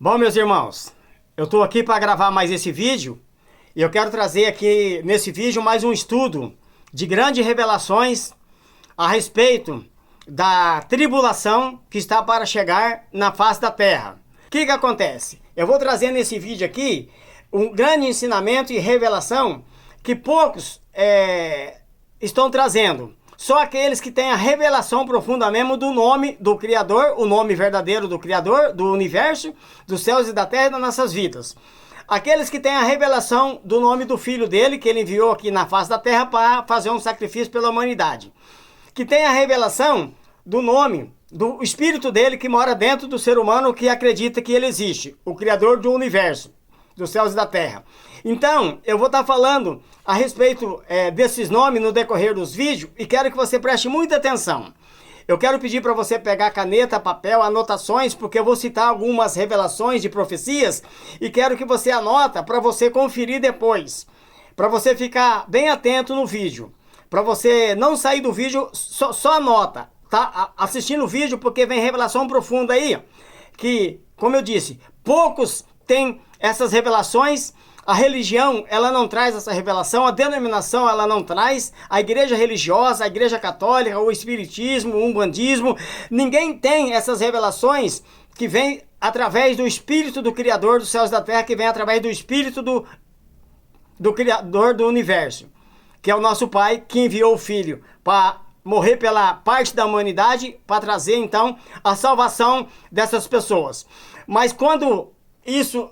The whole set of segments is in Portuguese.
Bom, meus irmãos, eu estou aqui para gravar mais esse vídeo e eu quero trazer aqui nesse vídeo mais um estudo de grandes revelações a respeito da tribulação que está para chegar na face da terra. O que acontece? Eu vou trazer nesse vídeo aqui um grande ensinamento e revelação que poucos estão trazendo. Só aqueles que têm a revelação profunda mesmo do nome do Criador, o nome verdadeiro do Criador, do universo, dos céus e da terra e das nossas vidas. Aqueles que têm a revelação do nome do Filho dele, que ele enviou aqui na face da terra para fazer um sacrifício pela humanidade. Que tem a revelação do nome, do Espírito dele que mora dentro do ser humano que acredita que ele existe, o Criador do universo, dos céus e da terra. Então, eu vou estar falando a respeito desses nomes no decorrer dos vídeos e quero que você preste muita atenção. Eu quero pedir para você pegar caneta, papel, anotações, porque eu vou citar algumas revelações de profecias e quero que você anota para você conferir depois, para você ficar bem atento no vídeo, para você não sair do vídeo, só anota, tá? Assistindo o vídeo, porque vem revelação profunda aí, que, como eu disse, poucos têm essas revelações. A religião, ela não traz essa revelação, a denominação, ela não traz, a igreja religiosa, a igreja católica, o espiritismo, o umbandismo, ninguém tem essas revelações que vem através do Espírito do Criador dos céus e da terra, que vem através do Espírito do Criador do universo, que é o nosso Pai, que enviou o Filho para morrer pela parte da humanidade, para trazer então a salvação dessas pessoas. Mas quando isso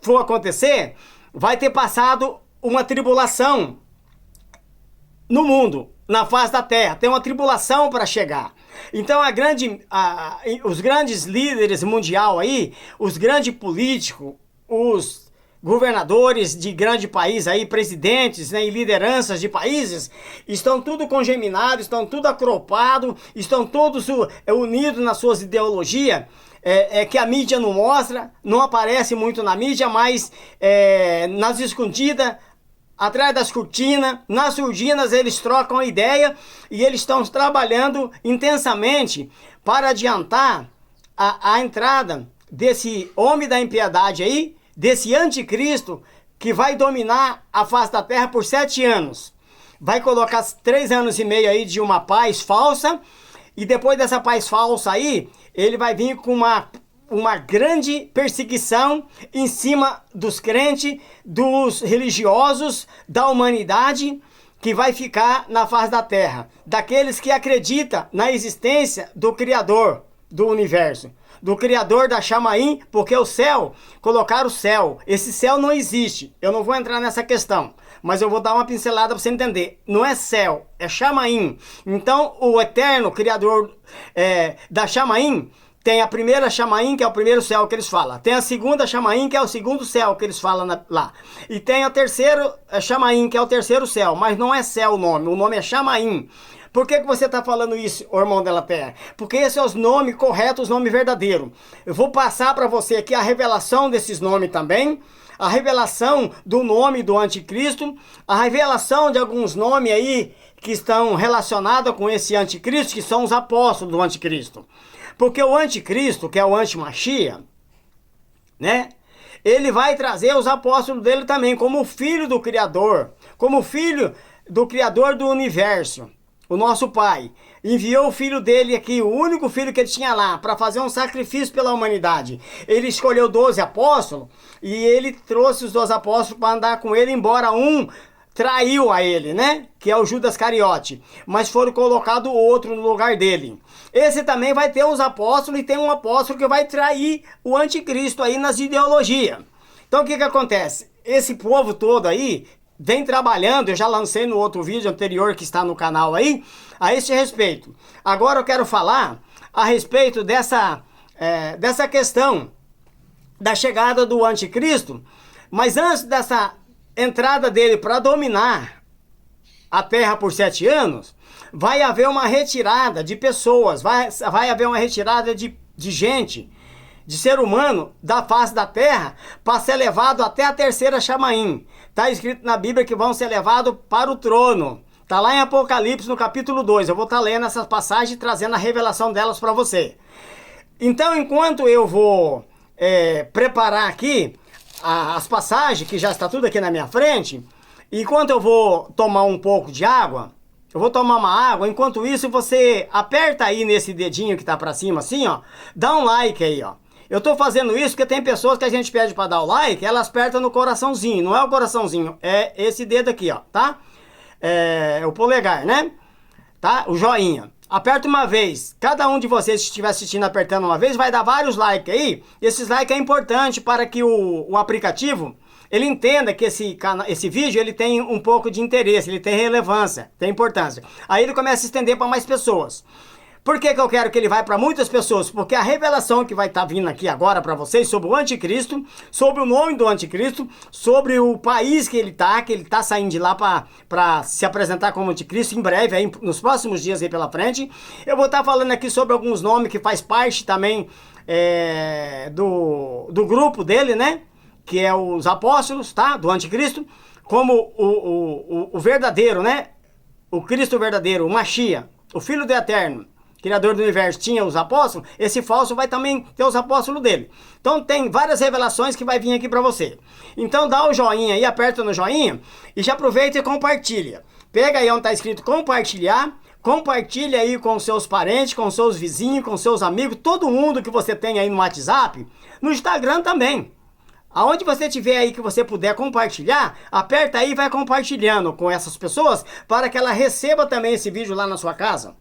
for acontecer, vai ter passado uma tribulação no mundo, na face da terra. Tem uma tribulação para chegar. Então os grandes líderes mundial aí, os grandes políticos, os governadores de grande país aí, presidentes, né, e lideranças de países, estão tudo congeminados, estão tudo acropados, estão todos unidos nas suas ideologias, que a mídia não mostra, não aparece muito na mídia, mas nas escondidas, atrás das cortinas, nas surdinas, eles trocam a ideia e eles estão trabalhando intensamente para adiantar a entrada desse homem da impiedade aí, desse anticristo que vai dominar a face da terra por 7 anos. Vai colocar 3 anos e meio aí de uma paz falsa, e depois dessa paz falsa aí, ele vai vir com uma grande perseguição em cima dos crentes, dos religiosos, da humanidade, que vai ficar na face da terra. Daqueles que acreditam na existência do Criador do universo, do Criador da Chamaim, porque o céu, colocaram o céu, esse céu não existe. Eu não vou entrar nessa questão, mas eu vou dar uma pincelada para você entender. Não é céu, é Chamaim. Então, o eterno Criador da Chamaim, tem a primeira Chamaim, que é o primeiro céu que eles falam. Tem a segunda Chamaim, que é o segundo céu que eles falam lá. E tem a terceira Chamaim, que é o terceiro céu. Mas não é céu o nome é Chamaim. Por que você está falando isso, irmão dela terra? Porque esses são os nomes corretos, os nomes verdadeiros. Eu vou passar para você aqui a revelação desses nomes também, a revelação do nome do anticristo, a revelação de alguns nomes aí que estão relacionados com esse anticristo, que são os apóstolos do anticristo. Porque o anticristo, que é o antimachia, né? Ele vai trazer os apóstolos dele também, como filho do Criador, como filho do Criador do universo. O nosso Pai enviou o filho dele aqui, o único filho que ele tinha lá, para fazer um sacrifício pela humanidade. Ele escolheu 12 apóstolos e ele trouxe os 12 apóstolos para andar com ele, embora um traiu a ele, né? Que é o Judas Cariote. Mas foram colocado outro no lugar dele. Esse também vai ter os apóstolos e tem um apóstolo que vai trair o anticristo aí nas ideologias. Então o que acontece? Esse povo todo aí vem trabalhando, eu já lancei no outro vídeo anterior que está no canal aí, a esse respeito. Agora eu quero falar a respeito dessa questão da chegada do anticristo, mas antes dessa entrada dele para dominar a terra por 7 anos, vai haver uma retirada de pessoas, vai haver uma retirada de gente, de ser humano da face da terra, para ser levado até a terceira Chamaim. Está escrito na Bíblia que vão ser levados para o trono. Está lá em Apocalipse, no capítulo 2. Eu vou estar lendo essas passagens e trazendo a revelação delas para você. Então, enquanto eu vou preparar aqui as passagens, que já está tudo aqui na minha frente. Enquanto eu vou tomar um pouco de água, eu vou tomar uma água. Enquanto isso, você aperta aí nesse dedinho que tá pra cima, assim, ó. Dá um like aí, ó. Eu tô fazendo isso porque tem pessoas que a gente pede pra dar o like, elas apertam no coraçãozinho. Não é o coraçãozinho, é esse dedo aqui, ó, tá? É o polegar, né? Tá? O joinha. Aperta uma vez. Cada um de vocês que estiver assistindo apertando uma vez, vai dar vários likes aí. Esses likes é importante para que o aplicativo, ele entenda que esse vídeo ele tem um pouco de interesse, ele tem relevância, tem importância. Aí ele começa a estender para mais pessoas. Por que eu quero que ele vá para muitas pessoas? Porque a revelação que vai estar vindo aqui agora para vocês sobre o anticristo, sobre o nome do anticristo, sobre o país que ele tá saindo de lá para se apresentar como anticristo em breve, aí, nos próximos dias aí pela frente. Eu vou estar falando aqui sobre alguns nomes que faz parte também do grupo dele, né? Que é os apóstolos, tá? Do anticristo, como o verdadeiro, né? O Cristo verdadeiro, o Machia, o Filho do Eterno, Criador do Universo, tinha os apóstolos. Esse falso vai também ter os apóstolos dele. Então tem várias revelações que vai vir aqui para você. Então dá o joinha aí, aperta no joinha e já aproveita e compartilha. Pega aí onde tá escrito compartilhar. Compartilha aí com seus parentes, com seus vizinhos, com seus amigos, todo mundo que você tem aí no WhatsApp, no Instagram também. Aonde você tiver aí que você puder compartilhar, aperta aí e vai compartilhando com essas pessoas para que ela receba também esse vídeo lá na sua casa.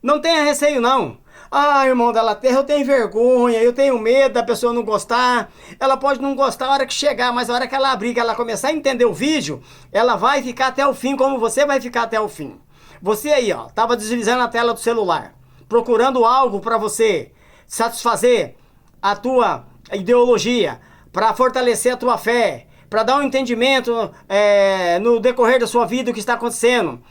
Não tenha receio não. Ah, irmão da terra, eu tenho vergonha, eu tenho medo da pessoa não gostar. Ela pode não gostar a hora que chegar, mas a hora que ela abrir, que ela começar a entender o vídeo, ela vai ficar até o fim, como você vai ficar até o fim. Você aí, ó, tava deslizando a tela do celular, procurando algo para você satisfazer a tua ideologia, para fortalecer a tua fé, para dar um entendimento no decorrer da sua vida o que está acontecendo,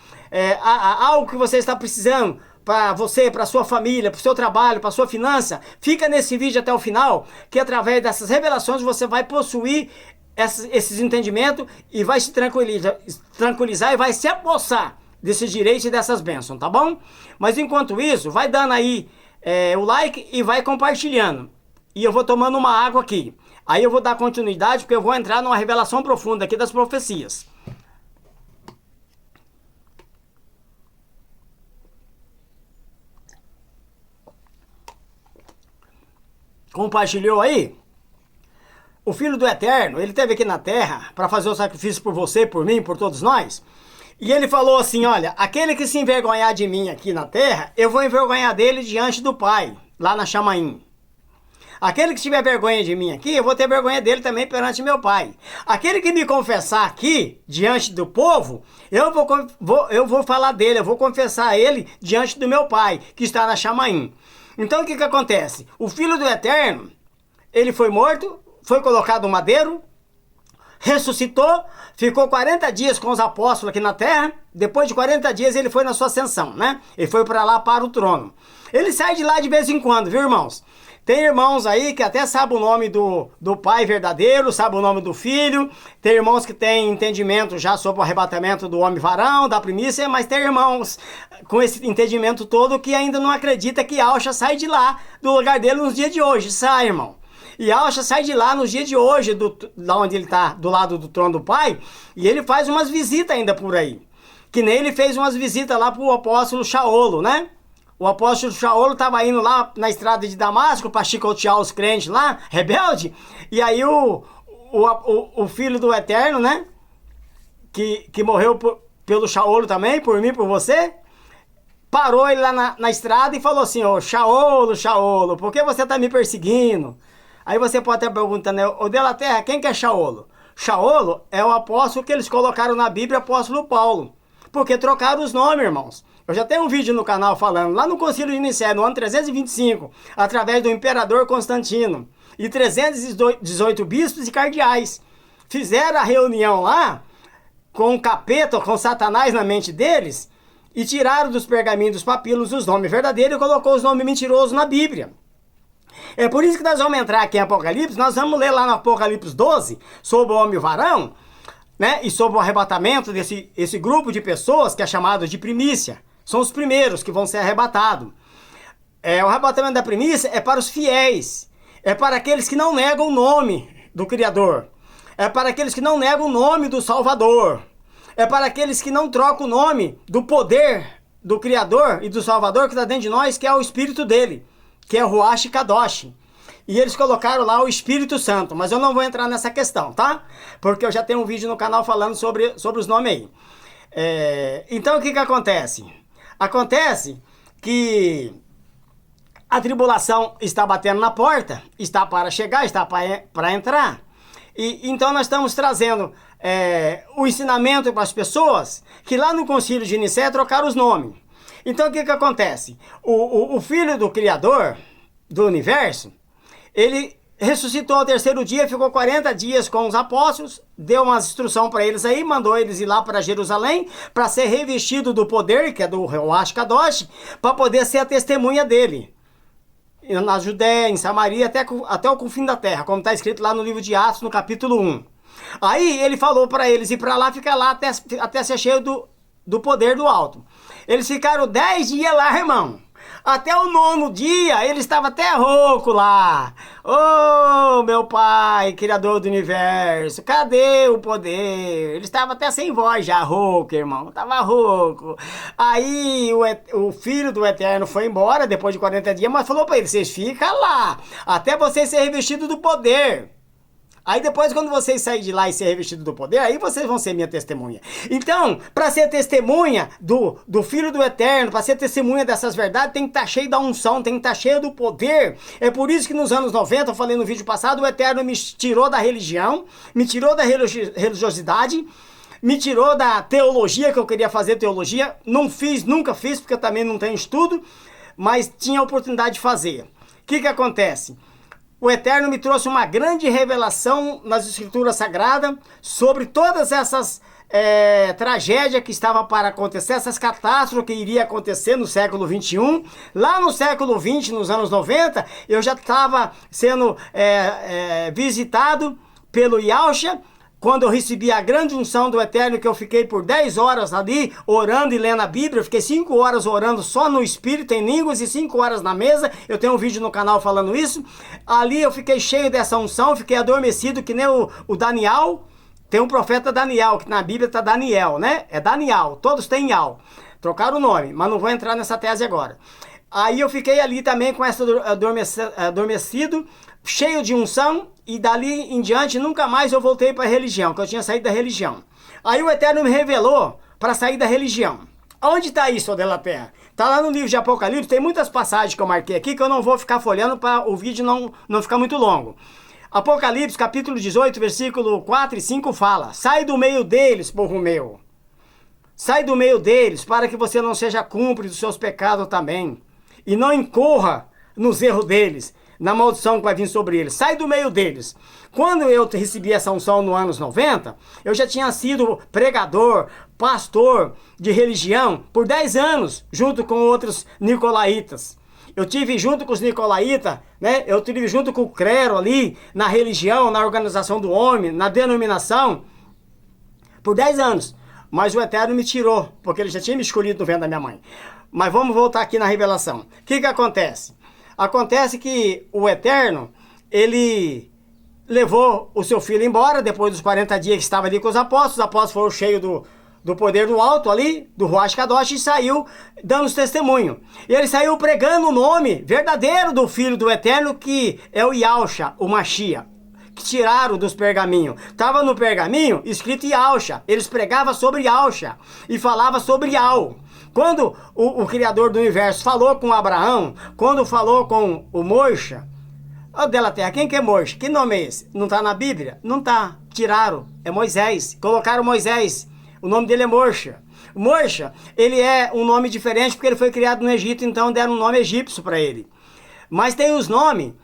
algo que você está precisando para você, para sua família, para o seu trabalho, para sua finança. Fica nesse vídeo até o final, que através dessas revelações você vai possuir esses entendimentos e vai se tranquilizar e vai se apossar desses direitos e dessas bênçãos, tá bom? Mas enquanto isso, vai dando aí o like e vai compartilhando. E eu vou tomando uma água aqui. Aí eu vou dar continuidade, porque eu vou entrar numa revelação profunda aqui das profecias. Compartilhou aí? O Filho do Eterno, ele esteve aqui na terra para fazer o sacrifício por você, por mim, por todos nós. E ele falou assim, olha, aquele que se envergonhar de mim aqui na terra, eu vou envergonhar dele diante do Pai, lá na Chamaim. Aquele que tiver vergonha de mim aqui, eu vou ter vergonha dele também perante meu Pai. Aquele que me confessar aqui, diante do povo, eu vou falar dele, eu vou confessar ele diante do meu Pai, que está na Chamaim. Então o que acontece? O Filho do Eterno, ele foi morto, foi colocado no madeiro, ressuscitou, ficou 40 dias com os apóstolos aqui na terra. Depois de 40 dias ele foi na sua ascensão, né? Ele foi para lá, para o trono. Ele sai de lá de vez em quando, viu, irmãos? Tem irmãos aí que até sabem o nome do Pai verdadeiro, sabem o nome do Filho. Tem irmãos que têm entendimento já sobre o arrebatamento do homem varão, da primícia, mas tem irmãos com esse entendimento todo que ainda não acredita que Alcha sai de lá, do lugar dele nos dias de hoje. Sai, irmão. E Alcha sai de lá nos dias de hoje, lá onde ele está, do lado do trono do Pai, e ele faz umas visitas ainda por aí. Que nem ele fez umas visitas lá pro apóstolo Shaolo, né? O apóstolo Shaolo estava indo lá na estrada de Damasco para chicotear os crentes lá, rebelde. E aí o Filho do Eterno, né? Que morreu pelo Shaolo também, por mim, por você. Parou ele lá na estrada e falou assim, ô Shaolo, Shaolo, por que você está me perseguindo? Aí você pode estar perguntando, ô de la terra, quem que é Shaolo? Shaolo é o apóstolo que eles colocaram na Bíblia, apóstolo Paulo. Porque trocaram os nomes, irmãos. Eu já tenho um vídeo no canal falando, lá no Concílio de Nicéia, no ano 325, através do imperador Constantino, e 318 bispos e cardeais, fizeram a reunião lá, com o capeta, com Satanás na mente deles, e tiraram dos pergaminhos dos papilos os nomes verdadeiros e colocou os nomes mentirosos na Bíblia. É por isso que nós vamos entrar aqui em Apocalipse, nós vamos ler lá no Apocalipse 12, sobre o homem varão, né, e sobre o arrebatamento desse grupo de pessoas que é chamado de primícia. São os primeiros que vão ser arrebatados. O arrebatamento da primícia é para os fiéis. É para aqueles que não negam o nome do Criador. É para aqueles que não negam o nome do Salvador. É para aqueles que não trocam o nome do poder do Criador e do Salvador que está dentro de nós, que é o Espírito dele, que é o Ruach Kadosh. E eles colocaram lá o Espírito Santo, mas eu não vou entrar nessa questão, tá? Porque eu já tenho um vídeo no canal falando sobre os nomes aí. Então o que acontece? Acontece que a tribulação está batendo na porta, está para chegar, está para entrar. E então nós estamos trazendo o ensinamento para as pessoas que lá no Concílio de Nicéia trocaram os nomes. Então o que acontece? O Filho do Criador do Universo, ele ressuscitou ao terceiro dia, ficou 40 dias com os apóstolos, deu uma instrução para eles aí, mandou eles ir lá para Jerusalém para ser revestido do poder, que é do Ruach Kadosh, para poder ser a testemunha dele. Na Judéia, em Samaria, até o confim da terra, como está escrito lá no livro de Atos, no capítulo 1. Aí ele falou para eles ir para lá, ficar lá até ser cheio do poder do alto. Eles ficaram 10 dias lá, irmão. Até o 9º dia, ele estava até rouco lá. Oh, meu pai, Criador do Universo, cadê o poder? Ele estava até sem voz já, rouco, irmão. Estava rouco. Aí o Filho do Eterno foi embora depois de 40 dias, mas falou para ele, vocês ficam lá, até vocês serem revestidos do poder. Aí depois, quando vocês saírem de lá e ser revestidos do poder, aí vocês vão ser minha testemunha. Então, para ser testemunha do Filho do Eterno, para ser testemunha dessas verdades, tem que estar cheio da unção, tem que estar cheio do poder. É por isso que nos anos 90, eu falei no vídeo passado, o Eterno me tirou da religião, me tirou da religiosidade, me tirou da teologia, que eu queria fazer teologia. Não fiz, nunca fiz, porque eu também não tenho estudo, mas tinha a oportunidade de fazer. O que acontece? O Eterno me trouxe uma grande revelação nas Escrituras Sagradas sobre todas essas tragédias que estavam para acontecer, essas catástrofes que iriam acontecer no século XXI. Lá no século XX, nos anos 90, eu já estava sendo visitado pelo Yahushua, quando eu recebi a grande unção do Eterno, que eu fiquei por 10 horas ali, orando e lendo a Bíblia. Eu fiquei 5 horas orando só no Espírito, em línguas, e 5 horas na mesa. Eu tenho um vídeo no canal falando isso. Ali eu fiquei cheio dessa unção, fiquei adormecido, que nem o Daniel. Tem um profeta Daniel, que na Bíblia está Daniel, né? É Daniel, todos têm Yal. Trocaram o nome, mas não vou entrar nessa tese agora. Aí eu fiquei ali também com essa adormecido, cheio de unção, e dali em diante nunca mais eu voltei para a religião, que eu tinha saído da religião. Aí o Eterno me revelou para sair da religião. Onde está isso, Delaterra? Está lá no livro de Apocalipse, tem muitas passagens que eu marquei aqui que eu não vou ficar folhando para o vídeo não ficar muito longo. Apocalipse, capítulo 18, versículo 4 e 5 fala: sai do meio deles, povo meu. Sai do meio deles, para que você não seja cúmplice dos seus pecados também. E não incorra nos erros deles, na maldição que vai vir sobre eles. Sai do meio deles. Quando eu recebi essa unção nos anos 90, eu já tinha sido pregador, pastor de religião por 10 anos, junto com outros nicolaítas. Eu tive junto com os nicolaítas, né? Eu tive junto com o clero ali, na religião, na organização do homem, na denominação, por 10 anos. Mas o Eterno me tirou, porque ele já tinha me escolhido no ventre da minha mãe. Mas vamos voltar aqui na revelação. O que acontece? Acontece que o Eterno, ele levou o seu filho embora, depois dos 40 dias que estava ali com os apóstolos foram cheios do poder do alto ali, do Ruach Kadosh, e saiu dando os testemunhos. E ele saiu pregando o nome verdadeiro do Filho do Eterno, que é o Yahushua, o Mashiach, que tiraram dos pergaminhos. Estava no pergaminho escrito Yahushua. Eles pregavam sobre Yahushua e falavam sobre Yahweh. Quando o Criador do Universo falou com Abraão, quando falou com o Moshe, ô Delaterra, quem que é Moshe? Que nome é esse? Não está na Bíblia? Não está. Tiraram. É Moisés. Colocaram Moisés. O nome dele é Moshe. Moshe, ele é um nome diferente porque ele foi criado no Egito, então deram um nome egípcio para ele. Mas tem os nomes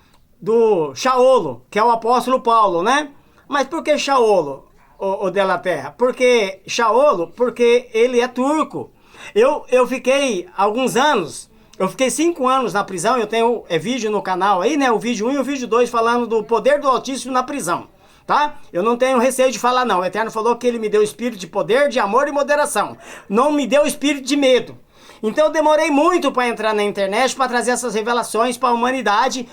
do Shaolo, que é o apóstolo Paulo, né? Mas por que Shaolo, o Delaterra? Porque Shaolo, porque ele é turco. Eu fiquei alguns anos, eu fiquei 5 anos na prisão, eu tenho vídeo no canal aí, né? O vídeo 1 e o vídeo 2 falando do poder do Altíssimo na prisão, tá? Eu não tenho receio de falar não, o Eterno falou que ele me deu espírito de poder, de amor e moderação, não me deu espírito de medo. Então eu demorei muito para entrar na internet, para trazer essas revelações para a humanidade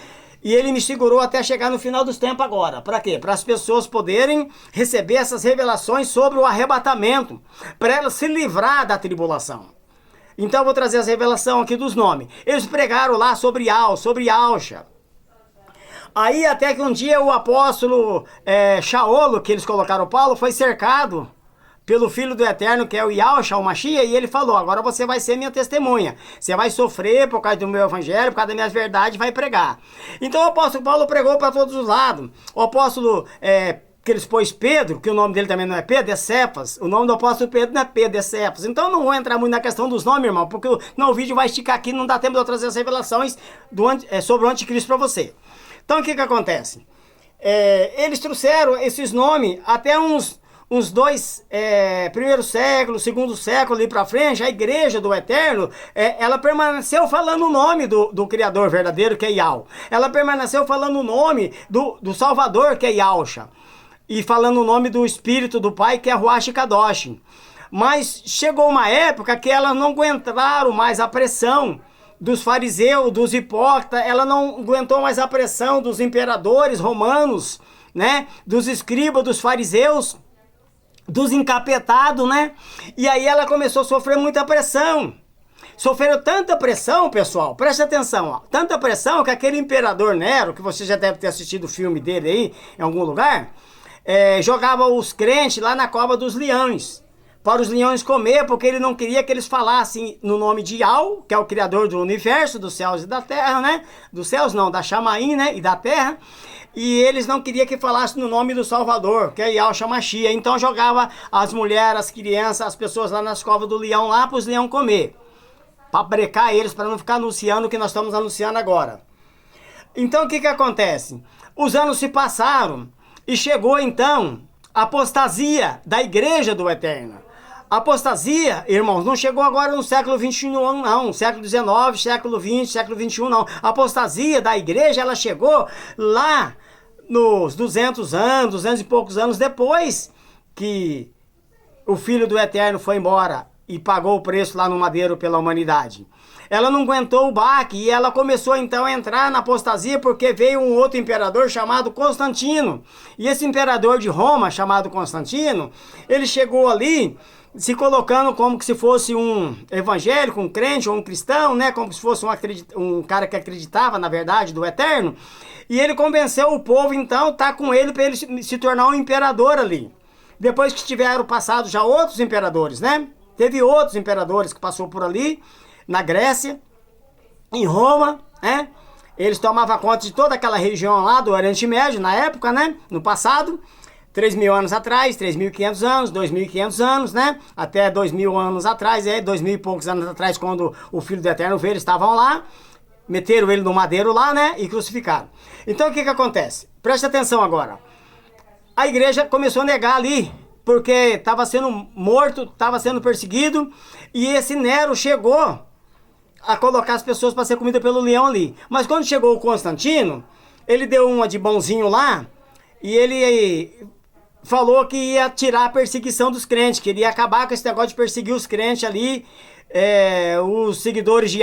E ele me segurou até chegar no final dos tempos agora. Para quê? Para as pessoas poderem receber essas revelações sobre o arrebatamento, para elas se livrar da tribulação. Então eu vou trazer as revelações aqui dos nomes. Eles pregaram lá sobre Alcha. Aí até que um dia o apóstolo Shaolo, que eles colocaram Paulo, foi cercado pelo Filho do Eterno, que é o Yahushua, o Mashiach, e ele falou, agora você vai ser minha testemunha. Você vai sofrer por causa do meu evangelho, por causa das minhas verdades, vai pregar. Então o apóstolo Paulo pregou para todos os lados. O apóstolo, que eles pôs Pedro, que o nome dele também não é Pedro, é Cefas. O nome do apóstolo Pedro não é Pedro, é Cefas. Então não vou entrar muito na questão dos nomes, irmão, porque o vídeo vai esticar aqui, não dá tempo de eu trazer as revelações sobre o anticristo para você. Então o que acontece? Eles trouxeram esses nomes até uns dois, primeiro século, segundo século ali pra frente, a igreja do Eterno, ela permaneceu falando o nome do Criador verdadeiro, que é Yahweh. Ela permaneceu falando o nome do Salvador, que é Yahushua. E falando o nome do Espírito do Pai, que é Ruach Kadosh. Mas chegou uma época que elas não aguentaram mais a pressão dos fariseus, dos hipócritas, ela não aguentou mais a pressão dos imperadores romanos, né? Dos escribas, dos fariseus, dos encapetados, né? E aí ela começou a sofrer muita pressão. Sofreram tanta pressão, pessoal, preste atenção, ó, tanta pressão que aquele imperador Nero, que você já deve ter assistido o filme dele aí, em algum lugar, jogava os crentes lá na cova dos leões, para os leões comer, porque ele não queria que eles falassem no nome de Yahweh, que é o Criador do universo, dos céus e da terra, né? Dos céus não, da Chamaim, né? E da terra. E eles não queriam que falasse no nome do Salvador, que é Yahushua Mashiach. Então jogava as mulheres, as crianças, as pessoas lá nas covas do leão, lá para os leões comer. Para brecar eles, para não ficar anunciando o que nós estamos anunciando agora. Então o que acontece? Os anos se passaram e chegou então a apostasia da igreja do Eterno. Apostasia, irmãos, não chegou agora no século XXI, não. Século XIX, século XX, século XXI, não. A apostasia da igreja, ela chegou lá nos 200 anos, 200 e poucos anos depois que o Filho do Eterno foi embora e pagou o preço lá no madeiro pela humanidade. Ela não aguentou o baque e ela começou então a entrar na apostasia porque veio um outro imperador chamado Constantino. E esse imperador de Roma, chamado Constantino, ele chegou ali se colocando como que se fosse um evangélico, um crente ou um cristão, né? Como se fosse um cara que acreditava na verdade do Eterno. E ele convenceu o povo então a estar com ele para ele se tornar um imperador ali. Depois que tiveram passado já outros imperadores, né? Teve outros imperadores que passou por ali, na Grécia, em Roma, né? Eles tomavam conta de toda aquela região lá do Oriente Médio, na época, né? No passado, 3.000 anos atrás, 3.500 anos, 2.500 anos, né? Até 2.000 anos atrás, 2.000 e poucos anos atrás, quando o Filho do Eterno veio, eles estavam lá, meteram ele no madeiro lá, né? E crucificaram. Então, o que acontece? Preste atenção agora. A igreja começou a negar ali, porque estava sendo morto, estava sendo perseguido, e esse Nero chegou a colocar as pessoas para ser comida pelo leão ali. Mas quando chegou o Constantino, ele deu uma de bonzinho lá, e ele falou que ia tirar a perseguição dos crentes, que ele ia acabar com esse negócio de perseguir os crentes ali, os seguidores de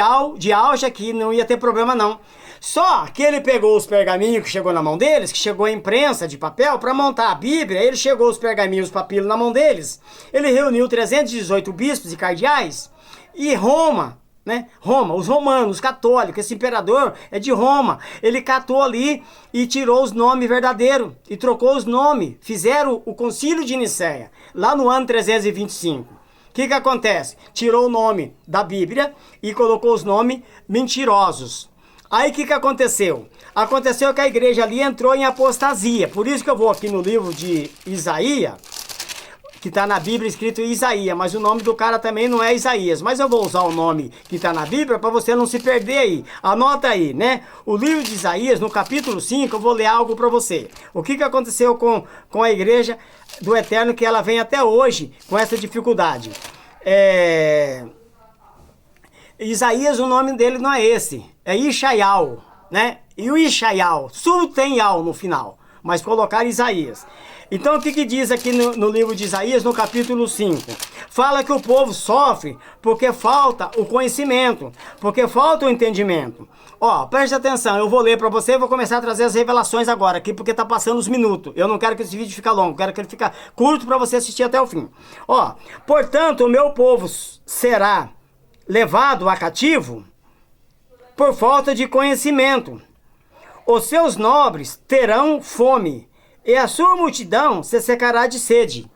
Alcha, que não ia ter problema não. Só que ele pegou os pergaminhos que chegou na mão deles, que chegou a imprensa de papel, para montar a Bíblia, ele chegou os pergaminhos, os papilos na mão deles, ele reuniu 318 bispos e cardeais, e Roma, né? Roma, os romanos, os católicos, esse imperador é de Roma, ele catou ali e tirou os nomes verdadeiros, e trocou os nomes, fizeram o concílio de Nicéia, lá no ano 325. O que acontece? Tirou o nome da Bíblia e colocou os nomes mentirosos. Aí o que aconteceu? Aconteceu que a igreja ali entrou em apostasia. Por isso que eu vou aqui no livro de Isaías, que está na Bíblia escrito Isaías, mas o nome do cara também não é Isaías. Mas eu vou usar o nome que está na Bíblia para você não se perder aí. Anota aí, né? O livro de Isaías, no capítulo 5, eu vou ler algo para você. O que aconteceu com a igreja do Eterno, que ela vem até hoje com essa dificuldade? Isaías, o nome dele não é esse, é Ishaial, né? E o Ishaial, sul tem Yal no final, mas colocaram Isaías. Então o que diz aqui no livro de Isaías, no capítulo 5? Fala que o povo sofre porque falta o conhecimento, porque falta o entendimento. Ó, preste atenção, eu vou ler para você e vou começar a trazer as revelações agora aqui, porque tá passando os minutos. Eu não quero que esse vídeo fique longo, quero que ele fique curto para você assistir até o fim. Ó, portanto, o meu povo será levado a cativo por falta de conhecimento. Os seus nobres terão fome, e a sua multidão se secará de sede.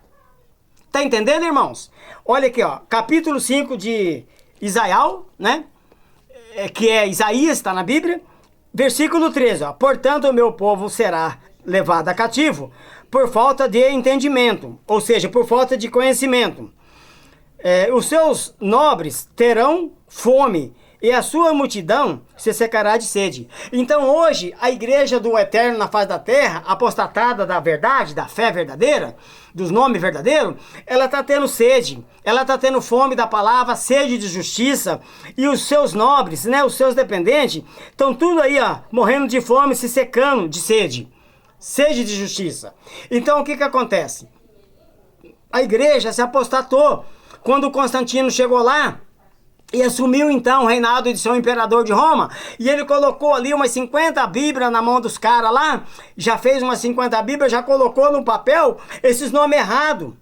Tá entendendo, irmãos? Olha aqui, ó, capítulo 5 de Isaías, né? Que é Isaías, está na Bíblia. Versículo 13, ó. Portanto, o meu povo será levado a cativo por falta de entendimento, ou seja, por falta de conhecimento. Os seus nobres terão fome, e a sua multidão se secará de sede. Então hoje, a igreja do Eterno na face da terra, apostatada da verdade, da fé verdadeira, dos nomes verdadeiros, ela está tendo sede, ela está tendo fome da palavra, sede de justiça, e os seus nobres, né, os seus dependentes, estão tudo aí, ó, morrendo de fome, se secando de sede, sede de justiça. Então o que acontece? A igreja se apostatou. Quando Constantino chegou lá, e assumiu então o reinado de seu imperador de Roma, e ele colocou ali umas 50 bíblias na mão dos caras lá, já fez umas 50 bíblias, já colocou no papel esses nomes errados.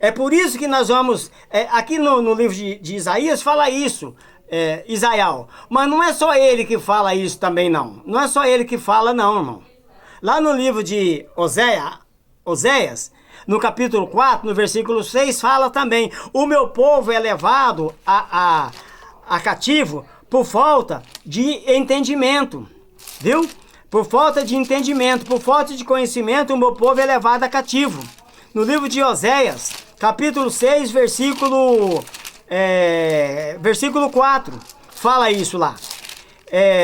É por isso que nós vamos, aqui no livro de Isaías fala isso, Isaías, mas não é só ele que fala isso também não, não é só ele que fala não, irmão. Lá no livro de Oséias, no capítulo 4, no versículo 6, fala também: o meu povo é levado a cativo por falta de entendimento. Viu? Por falta de entendimento, por falta de conhecimento, o meu povo é levado a cativo. No livro de Oséias, capítulo 6, versículo 4, fala isso lá.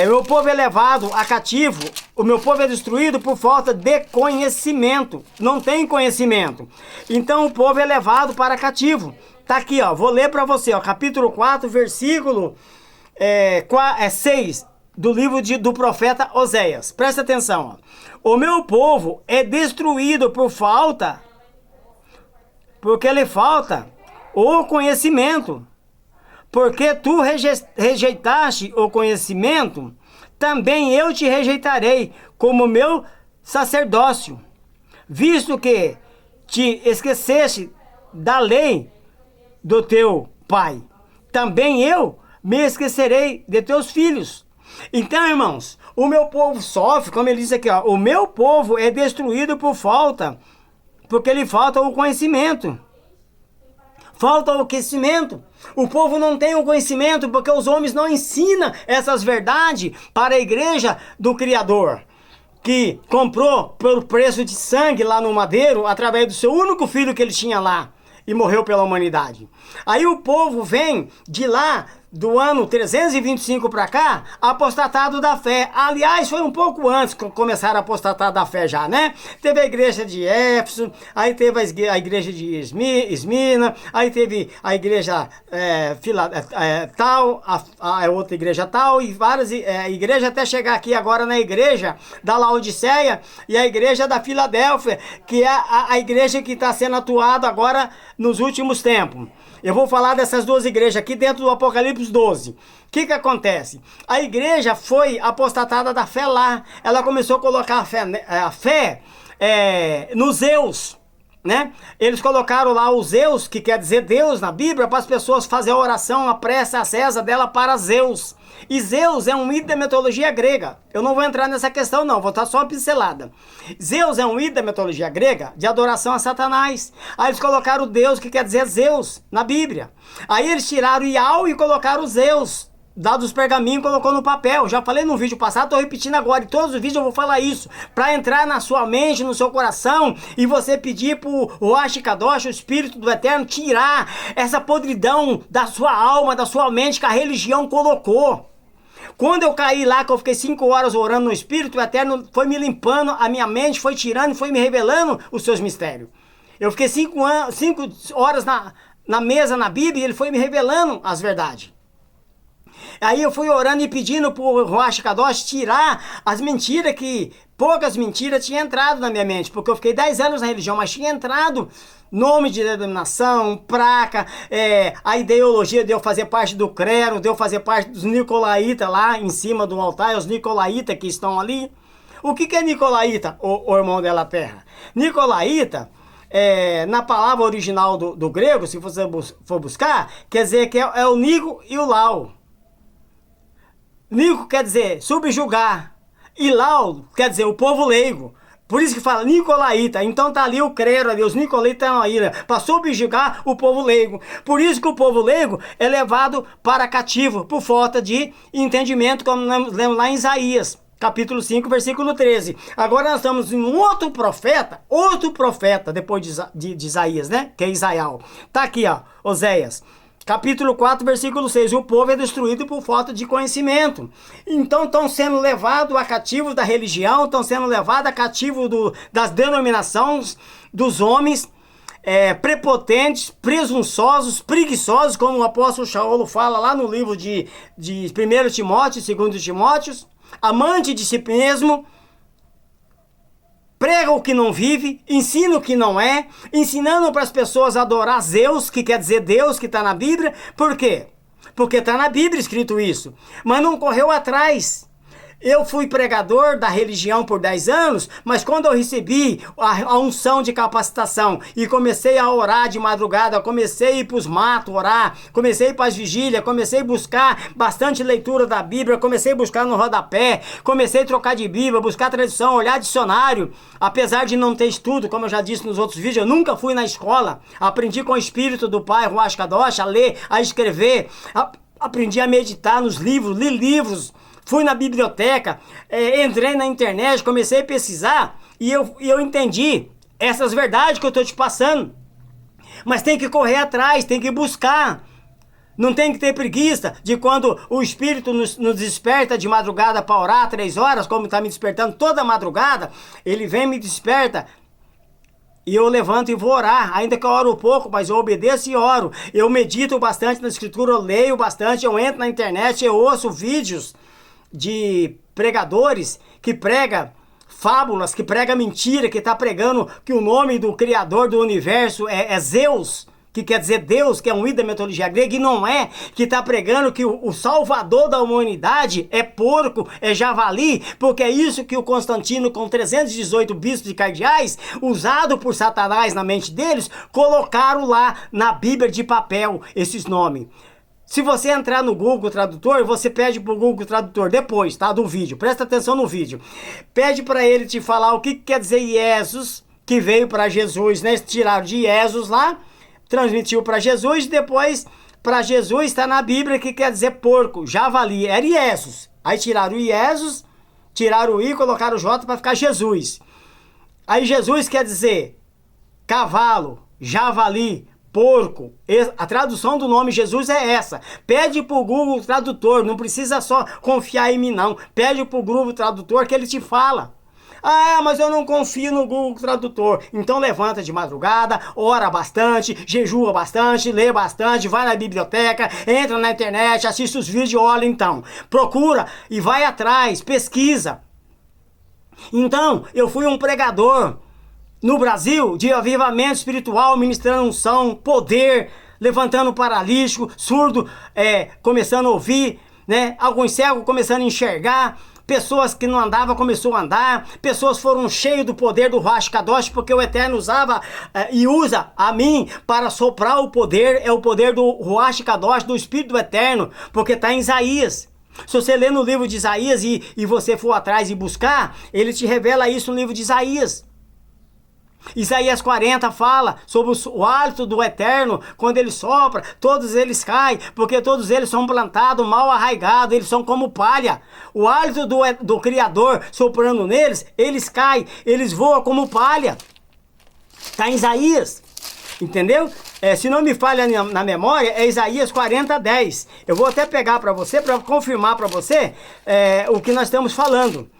Meu povo é levado a cativo, o meu povo é destruído por falta de conhecimento. Não tem conhecimento. Então o povo é levado para cativo. Tá aqui, ó, vou ler para você, ó, capítulo 4, versículo 6 do livro do profeta Oséias. Presta atenção, ó. O meu povo é destruído porque lhe falta o conhecimento. Porque tu rejeitaste o conhecimento, também eu te rejeitarei como meu sacerdócio. Visto que te esqueceste da lei do teu pai, também eu me esquecerei de teus filhos. Então, irmãos, o meu povo sofre, como ele diz aqui, ó, o meu povo é destruído porque lhe falta o conhecimento. Falta o conhecimento. O povo não tem o conhecimento porque os homens não ensinam essas verdades para a igreja do Criador, que comprou pelo preço de sangue lá no madeiro, através do seu único filho que ele tinha lá, e morreu pela humanidade. Aí o povo vem de lá, do ano 325 para cá, apostatado da fé. Aliás, foi um pouco antes que começaram a apostatar da fé já, né? Teve a igreja de Éfeso, aí teve a igreja de Esmina, aí teve a igreja tal, a outra igreja tal, e várias igrejas, até chegar aqui agora na igreja da Laodiceia e a igreja da Filadélfia, que é a igreja que está sendo atuada agora nos últimos tempos. Eu vou falar dessas duas igrejas aqui dentro do Apocalipse 12. O que acontece? A igreja foi apostatada da fé lá. Ela começou a colocar a fé nos Zeus, né? Eles colocaram lá os Zeus, que quer dizer Deus na Bíblia, para as pessoas fazerem a oração, a prece, a reza dela para Zeus. E Zeus é um ídolo da mitologia grega. Eu não vou entrar nessa questão não, vou estar só uma pincelada. Zeus é um ídolo da mitologia grega de adoração a Satanás. Aí eles colocaram o Deus, que quer dizer Zeus, na Bíblia. Aí eles tiraram o Iau e colocaram o Zeus, dados os pergaminhos, colocou no papel. Já falei no vídeo passado, estou repetindo agora. Em todos os vídeos eu vou falar isso, para entrar na sua mente, no seu coração, e você pedir para o Ruach Kadosh, o Espírito do Eterno, tirar essa podridão da sua alma, da sua mente, que a religião colocou. Quando eu caí lá, que eu fiquei 5 horas orando no Espírito, o Eterno foi me limpando a minha mente, foi tirando, foi me revelando os seus mistérios. Eu fiquei 5 horas na mesa, na Bíblia, e ele foi me revelando as verdades. Aí eu fui orando e pedindo pro Ruach Kadosh tirar as mentiras que... Poucas mentiras tinham entrado na minha mente, porque eu fiquei 10 anos na religião, mas tinha entrado nome de denominação, placa, a ideologia de eu fazer parte do clero, de eu fazer parte dos nicolaítas lá em cima do altar, os nicolaítas que estão ali. O que é nicolaíta, o irmão dela terra? Nicolaíta, na palavra original do grego, se você for buscar, quer dizer que é o Nico e o Lau. Nico quer dizer subjugar. E Lau quer dizer o povo leigo. Por isso que fala nicolaíta. Então tá ali o clero, ali, os nicolaítas estão aí, para subjugar o povo leigo. Por isso que o povo leigo é levado para cativo, por falta de entendimento, como nós lemos lá em Isaías, capítulo 5, versículo 13. Agora nós estamos em um outro profeta, depois de Isaías, né? Que é Isaías. Tá aqui, ó, Oséias. Capítulo 4, versículo 6. O povo é destruído por falta de conhecimento. Então estão sendo levados a cativos da religião, estão sendo levados a cativos das denominações, dos homens prepotentes, presunçosos, preguiçosos, como o apóstolo Paulo fala lá no livro de 1 Timóteo, 2 Timóteo, amante de si mesmo, prega o que não vive, ensina o que não é, ensinando para as pessoas a adorar Zeus, que quer dizer Deus, que está na Bíblia. Por quê? Porque está na Bíblia escrito isso, mas não correu atrás. Eu fui pregador da religião por 10 anos, mas quando eu recebi a unção de capacitação e comecei a orar de madrugada, comecei a ir para os matos orar, comecei a ir para as vigílias, comecei a buscar bastante leitura da Bíblia, comecei a buscar no rodapé, comecei a trocar de Bíblia, buscar tradução, olhar dicionário. Apesar de não ter estudo, como eu já disse nos outros vídeos, eu nunca fui na escola, aprendi com o Espírito do Pai, Ruach Kadosh, a ler, a escrever, aprendi a meditar nos livros, li livros. Fui na biblioteca, entrei na internet, comecei a pesquisar e eu entendi essas verdades que eu estou te passando. Mas tem que correr atrás, tem que buscar. Não tem que ter preguiça de quando o Espírito nos desperta de madrugada para orar 3 horas, como está me despertando toda madrugada, ele vem e me desperta. E eu levanto e vou orar, ainda que eu oro pouco, mas eu obedeço e oro. Eu medito bastante na Escritura, eu leio bastante, eu entro na internet, eu ouço vídeos de pregadores que prega fábulas, que prega mentira, que está pregando que o nome do Criador do universo é Zeus, que quer dizer Deus, que é um ídolo da mitologia grega, e não é, que está pregando que o salvador da humanidade é porco, é javali, porque é isso que o Constantino, com 318 bispos e cardeais, usado por Satanás na mente deles, colocaram lá na Bíblia de papel esses nomes. Se você entrar no Google Tradutor, você pede pro Google Tradutor depois, tá? Do vídeo. Presta atenção no vídeo. Pede para ele te falar o que quer dizer Jesus, que veio para Jesus, né? Tiraram de Jesus lá, transmitiu para Jesus, e depois para Jesus está na Bíblia que quer dizer porco, javali, era Jesus. Aí tiraram o Jesus, tiraram o I, colocaram o J para ficar Jesus. Aí Jesus quer dizer cavalo, javali, porco. A tradução do nome Jesus é essa. Pede pro Google Tradutor, não precisa só confiar em mim não. Pede pro Google Tradutor que ele te fala. Ah, mas eu não confio no Google Tradutor. Então levanta de madrugada, ora bastante, jejua bastante, lê bastante, vai na biblioteca, entra na internet, assiste os vídeos, olha então. Procura e vai atrás, pesquisa. Então, eu fui um pregador no Brasil, de avivamento espiritual, ministrando unção, poder, levantando paralítico, surdo, começando a ouvir, né? Alguns cegos começando a enxergar, pessoas que não andavam começou a andar, pessoas foram cheias do poder do Ruach Kadosh, porque o Eterno usava e usa a mim para soprar o poder, é o poder do Ruach Kadosh, do Espírito do Eterno, porque está em Isaías. Se você ler no livro de Isaías e você for atrás e buscar, ele te revela isso no livro de Isaías. Isaías 40 fala sobre o hálito do Eterno, quando ele sopra, todos eles caem, porque todos eles são plantados, mal arraigados, eles são como palha. O hálito do Criador soprando neles, eles caem, eles voam como palha. Está em Isaías, entendeu? Se não me falha na memória, é Isaías 40, 10. Eu vou até pegar para você, para confirmar para você o que nós estamos falando.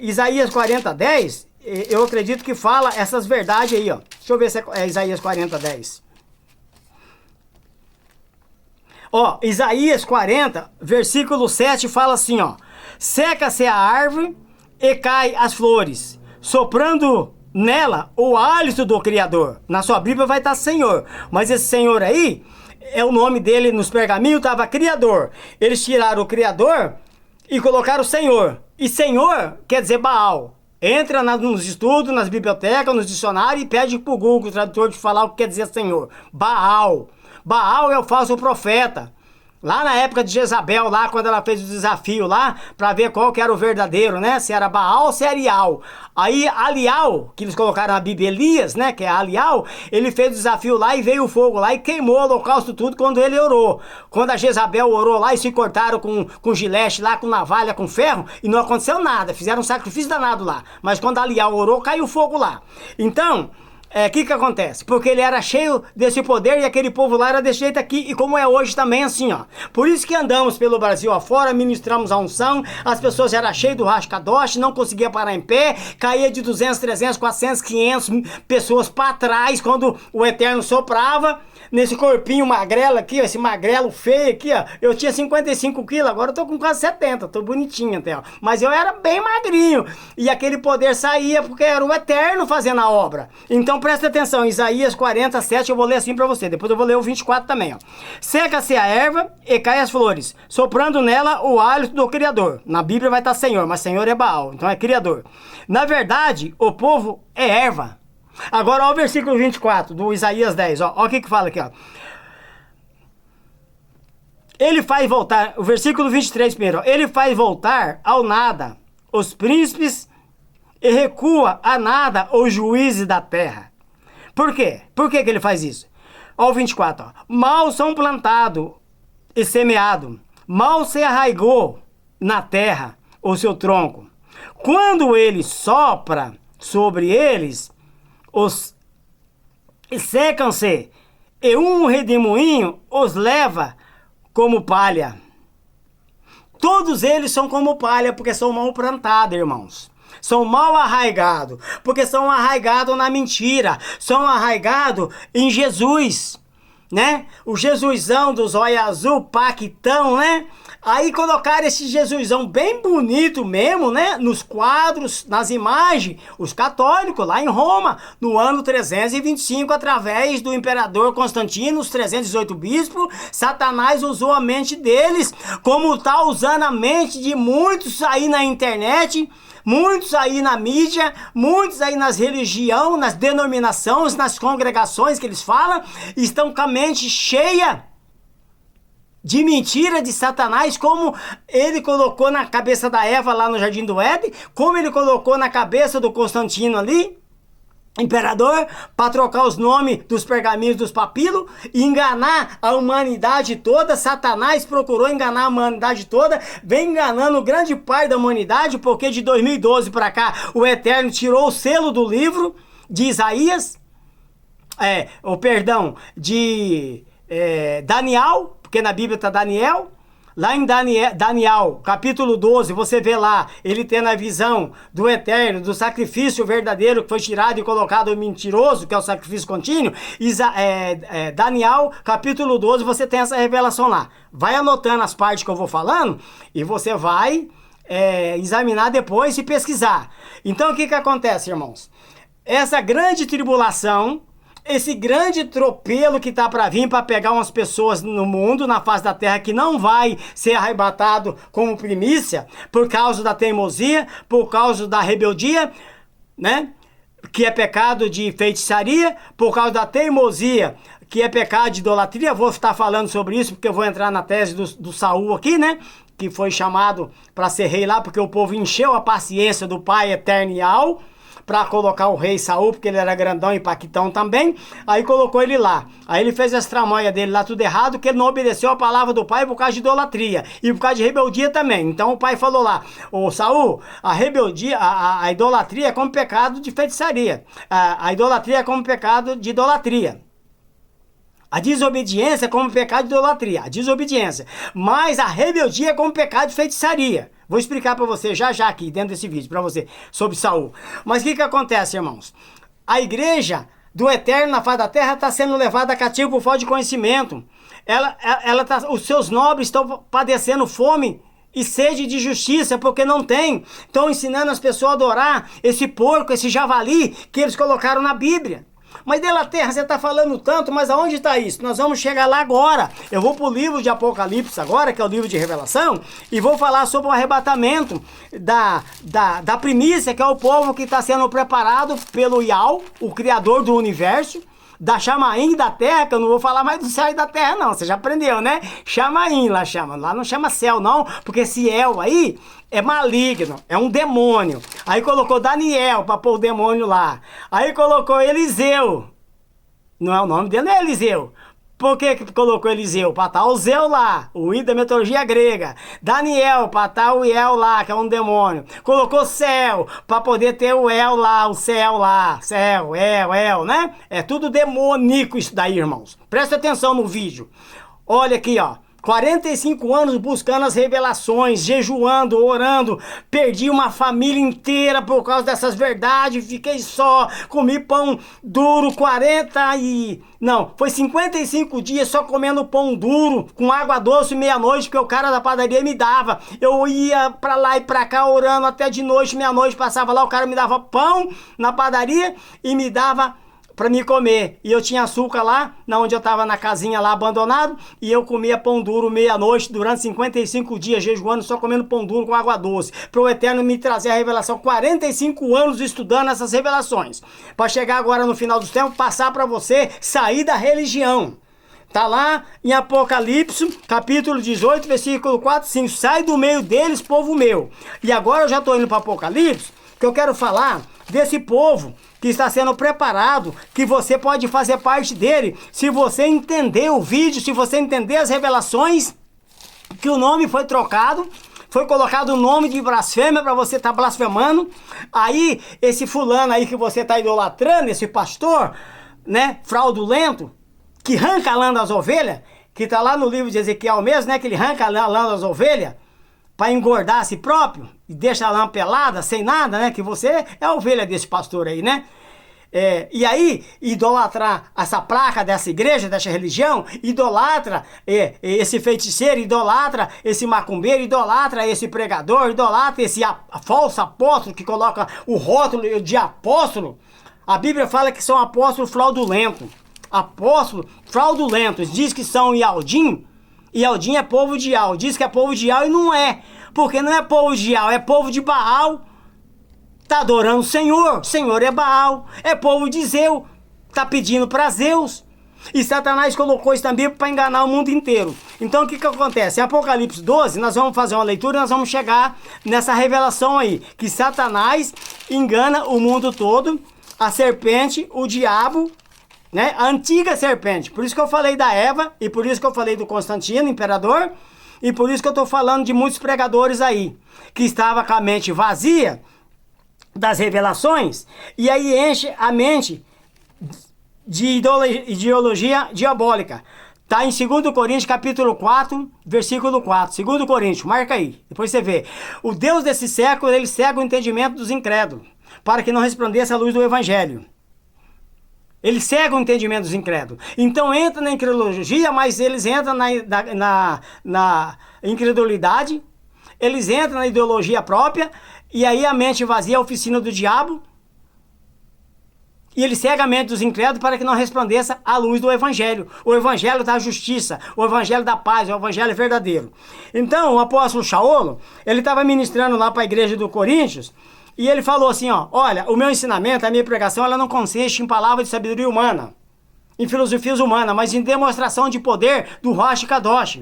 Isaías 40, 10... eu acredito que fala essas verdades aí, ó. Deixa eu ver se é Isaías 40, 10. Ó, Isaías 40, versículo 7 fala assim, ó. Seca-se a árvore e cai as flores, soprando nela o hálito do Criador. Na sua Bíblia vai estar Senhor, mas esse Senhor aí, é o nome dele nos pergaminhos, estava Criador. Eles tiraram o Criador e colocaram o Senhor. E Senhor quer dizer Baal. Entra nos estudos, nas bibliotecas, nos dicionários e pede pro Google, o tradutor, de falar o que quer dizer Senhor. Baal. Baal é o falso profeta. Lá na época de Jezabel, lá quando ela fez o desafio lá, pra ver qual que era o verdadeiro, né? Se era Baal ou se era Ial. Aí Alial, que eles colocaram na Bíblia, Elias, né? Que é Alial, ele fez o desafio lá e veio o fogo lá e queimou o holocausto tudo quando ele orou. Quando a Jezabel orou lá e se cortaram com gilete lá, com navalha, com ferro, e não aconteceu nada, fizeram um sacrifício danado lá. Mas quando Alial orou, caiu fogo lá. Então... que acontece? Porque ele era cheio desse poder e aquele povo lá era desse jeito aqui, e como é hoje também assim, ó. Por isso que andamos pelo Brasil afora, ministramos a unção, as pessoas eram cheias do rascadoche, não conseguia parar em pé, caía de 200, 300, 400, 500 pessoas para trás quando o Eterno soprava. Nesse corpinho magrelo aqui, ó, esse magrelo feio aqui, ó, eu tinha 55 quilos, agora eu tô com quase 70, tô bonitinho até, ó. Mas eu era bem magrinho, e aquele poder saía porque era o Eterno fazendo a obra. Então presta atenção, Isaías 47, eu vou ler assim pra você, depois eu vou ler o 24 também, ó. Seca-se a erva e cai as flores, soprando nela o hálito do Criador. Na Bíblia vai estar Senhor, mas Senhor é Baal, então é Criador. Na verdade, o povo é erva. Agora, ó o versículo 24 do Isaías 10, ó o que fala aqui, ó. Ele faz voltar, o versículo 23 primeiro, ó, ele faz voltar ao nada os príncipes e recua a nada os juízes da terra. Por quê? Por que ele faz isso? Ó o 24, ó. Mal são plantados e semeados, mal se arraigou na terra o seu tronco. Quando ele sopra sobre eles, os secam-se, e um redemoinho os leva como palha. Todos eles são como palha, porque são mal plantados, irmãos. São mal arraigados, porque são arraigados na mentira, são arraigados em Jesus, né? O Jesusão dos olhos azul, paquitão, né? Aí colocaram esse Jesusão bem bonito mesmo, né? Nos quadros, nas imagens, os católicos lá em Roma, no ano 325, através do imperador Constantino, os 318 bispos, Satanás usou a mente deles, como tá usando a mente de muitos aí na internet, muitos aí na mídia, muitos aí nas religiões, nas denominações, nas congregações que eles falam, estão com a mente cheia de mentira de Satanás, como ele colocou na cabeça da Eva lá no Jardim do Éden, como ele colocou na cabeça do Constantino ali, imperador, para trocar os nomes dos pergaminhos dos papilos e enganar a humanidade toda. Satanás procurou enganar a humanidade toda, vem enganando o grande pai da humanidade, porque de 2012 para cá o Eterno tirou o selo do livro de Isaías, de Daniel, porque na Bíblia está Daniel. Lá em Daniel, capítulo 12, você vê lá, ele tendo a visão do Eterno, do sacrifício verdadeiro que foi tirado e colocado mentiroso, que é o sacrifício contínuo. Daniel, capítulo 12, você tem essa revelação lá. Vai anotando as partes que eu vou falando e você vai examinar depois e pesquisar. Então o que acontece, irmãos? Essa grande tribulação, esse grande tropelo que está para vir para pegar umas pessoas no mundo, na face da terra, que não vai ser arrebatado como primícia, por causa da teimosia, por causa da rebeldia, né? Que é pecado de feitiçaria, por causa da teimosia, que é pecado de idolatria. Vou estar falando sobre isso, porque eu vou entrar na tese do Saul aqui, né? Que foi chamado para ser rei lá, porque o povo encheu a paciência do pai eternial, para colocar o rei Saul, porque ele era grandão e paquitão também. Aí colocou ele lá. Aí ele fez as tramóias dele lá tudo errado, que ele não obedeceu a palavra do pai por causa de idolatria e por causa de rebeldia também. Então o pai falou lá: ô Saul, a rebeldia, a idolatria é como pecado de feitiçaria. A idolatria é como pecado de idolatria. A desobediência é como pecado de idolatria, a desobediência. Mas a rebeldia é como pecado de feitiçaria. Vou explicar para você já aqui, dentro desse vídeo, para você, sobre Saul. Mas o que acontece, irmãos? A igreja do Eterno na face da terra está sendo levada cativa por falta de conhecimento. os seus nobres estão padecendo fome e sede de justiça, porque não tem. Estão ensinando as pessoas a adorar esse porco, esse javali que eles colocaram na Bíblia. Mas Delaterra, você está falando tanto, mas aonde está isso? Nós vamos chegar lá agora. Eu vou para o livro de Apocalipse agora, que é o livro de Revelação, e vou falar sobre o arrebatamento da primícia, que é o povo que está sendo preparado pelo Yahweh, o Criador do Universo, da Chamaim da terra, que eu não vou falar mais do céu e da terra não, você já aprendeu, né? Chamaim lá chama, lá não chama céu não, porque esse El aí é maligno, é um demônio. Aí colocou Daniel para pôr o demônio lá. Aí colocou Eliseu, não é o nome dele, não é Eliseu. Por que colocou Eliseu? Para estar o Zeu lá, o I da mitologia grega. Daniel, para estar o El lá, que é um demônio. Colocou céu, para poder ter o El lá, o céu lá. Céu, El, né? É tudo demoníaco isso daí, irmãos. Presta atenção no vídeo. Olha aqui, ó. 45 anos buscando as revelações, jejuando, orando, perdi uma família inteira por causa dessas verdades, fiquei só, comi pão duro, 55 dias só comendo pão duro, com água doce meia-noite, porque o cara da padaria me dava, eu ia pra lá e pra cá orando até de noite, meia-noite, passava lá, o cara me dava pão na padaria e me dava para me comer, e eu tinha açúcar lá, onde eu tava na casinha lá abandonado, e eu comia pão duro meia-noite durante 55 dias, jejuando, só comendo pão duro com água doce, para o Eterno me trazer a revelação. 45 anos estudando essas revelações, para chegar agora no final dos tempos, passar para você sair da religião. Tá lá em Apocalipse, capítulo 18, versículo 4, 5, sai do meio deles, povo meu. E agora eu já tô indo para Apocalipse, que eu quero falar desse povo que está sendo preparado, que você pode fazer parte dele, se você entender o vídeo, se você entender as revelações, que o nome foi trocado, foi colocado o nome de blasfêmia para você estar blasfemando, aí esse fulano aí que você está idolatrando, esse pastor, né, fraudulento, que arranca a lã das ovelhas, que está lá no livro de Ezequiel mesmo, né, que ele arranca a lã das ovelhas, para engordar a si próprio, e deixa a lã pelada, sem nada, né? Que você é a ovelha desse pastor aí, né? E aí, idolatrar essa placa dessa igreja, dessa religião, idolatra esse feiticeiro, idolatra esse macumbeiro, idolatra esse pregador, idolatra esse falso apóstolo que coloca o rótulo de apóstolo. A Bíblia fala que são apóstolos fraudulentos. Apóstolos fraudulentos. Diz que são Yaldim. Yaldim é povo de Yal. Diz que é povo de Yal e não é. Porque não é povo de Yal, é povo de Baal. Tá adorando o Senhor. O Senhor é Baal. É povo de Zeu. Tá pedindo para Zeus. E Satanás colocou isso na Bíblia para enganar o mundo inteiro. Então o que acontece? Em Apocalipse 12, nós vamos fazer uma leitura e nós vamos chegar nessa revelação aí. Que Satanás engana o mundo todo. A serpente, o diabo, né? A antiga serpente. Por isso que eu falei da Eva, e por isso que eu falei do Constantino, imperador, e por isso que eu estou falando de muitos pregadores aí, que estava com a mente vazia das revelações, e aí enche a mente de ideologia diabólica. Está em 2 Coríntios, capítulo 4, versículo 4. 2 Coríntios, marca aí, depois você vê. O Deus desse século, ele cega o entendimento dos incrédulos, para que não resplandeça a luz do Evangelho. Ele cega o entendimento dos incrédulos. Então entra na incredulologia, mas eles entram na incredulidade, eles entram na ideologia própria, e aí a mente vazia é a oficina do diabo, e ele cega a mente dos incrédulos para que não resplandeça a luz do Evangelho. O Evangelho da justiça, o Evangelho da paz, o Evangelho verdadeiro. Então o apóstolo Shaolo, ele estava ministrando lá para a igreja do Coríntios, e ele falou assim, ó, olha, o meu ensinamento, a minha pregação, ela não consiste em palavras de sabedoria humana, em filosofias humanas, mas em demonstração de poder do Rosh Kadosh.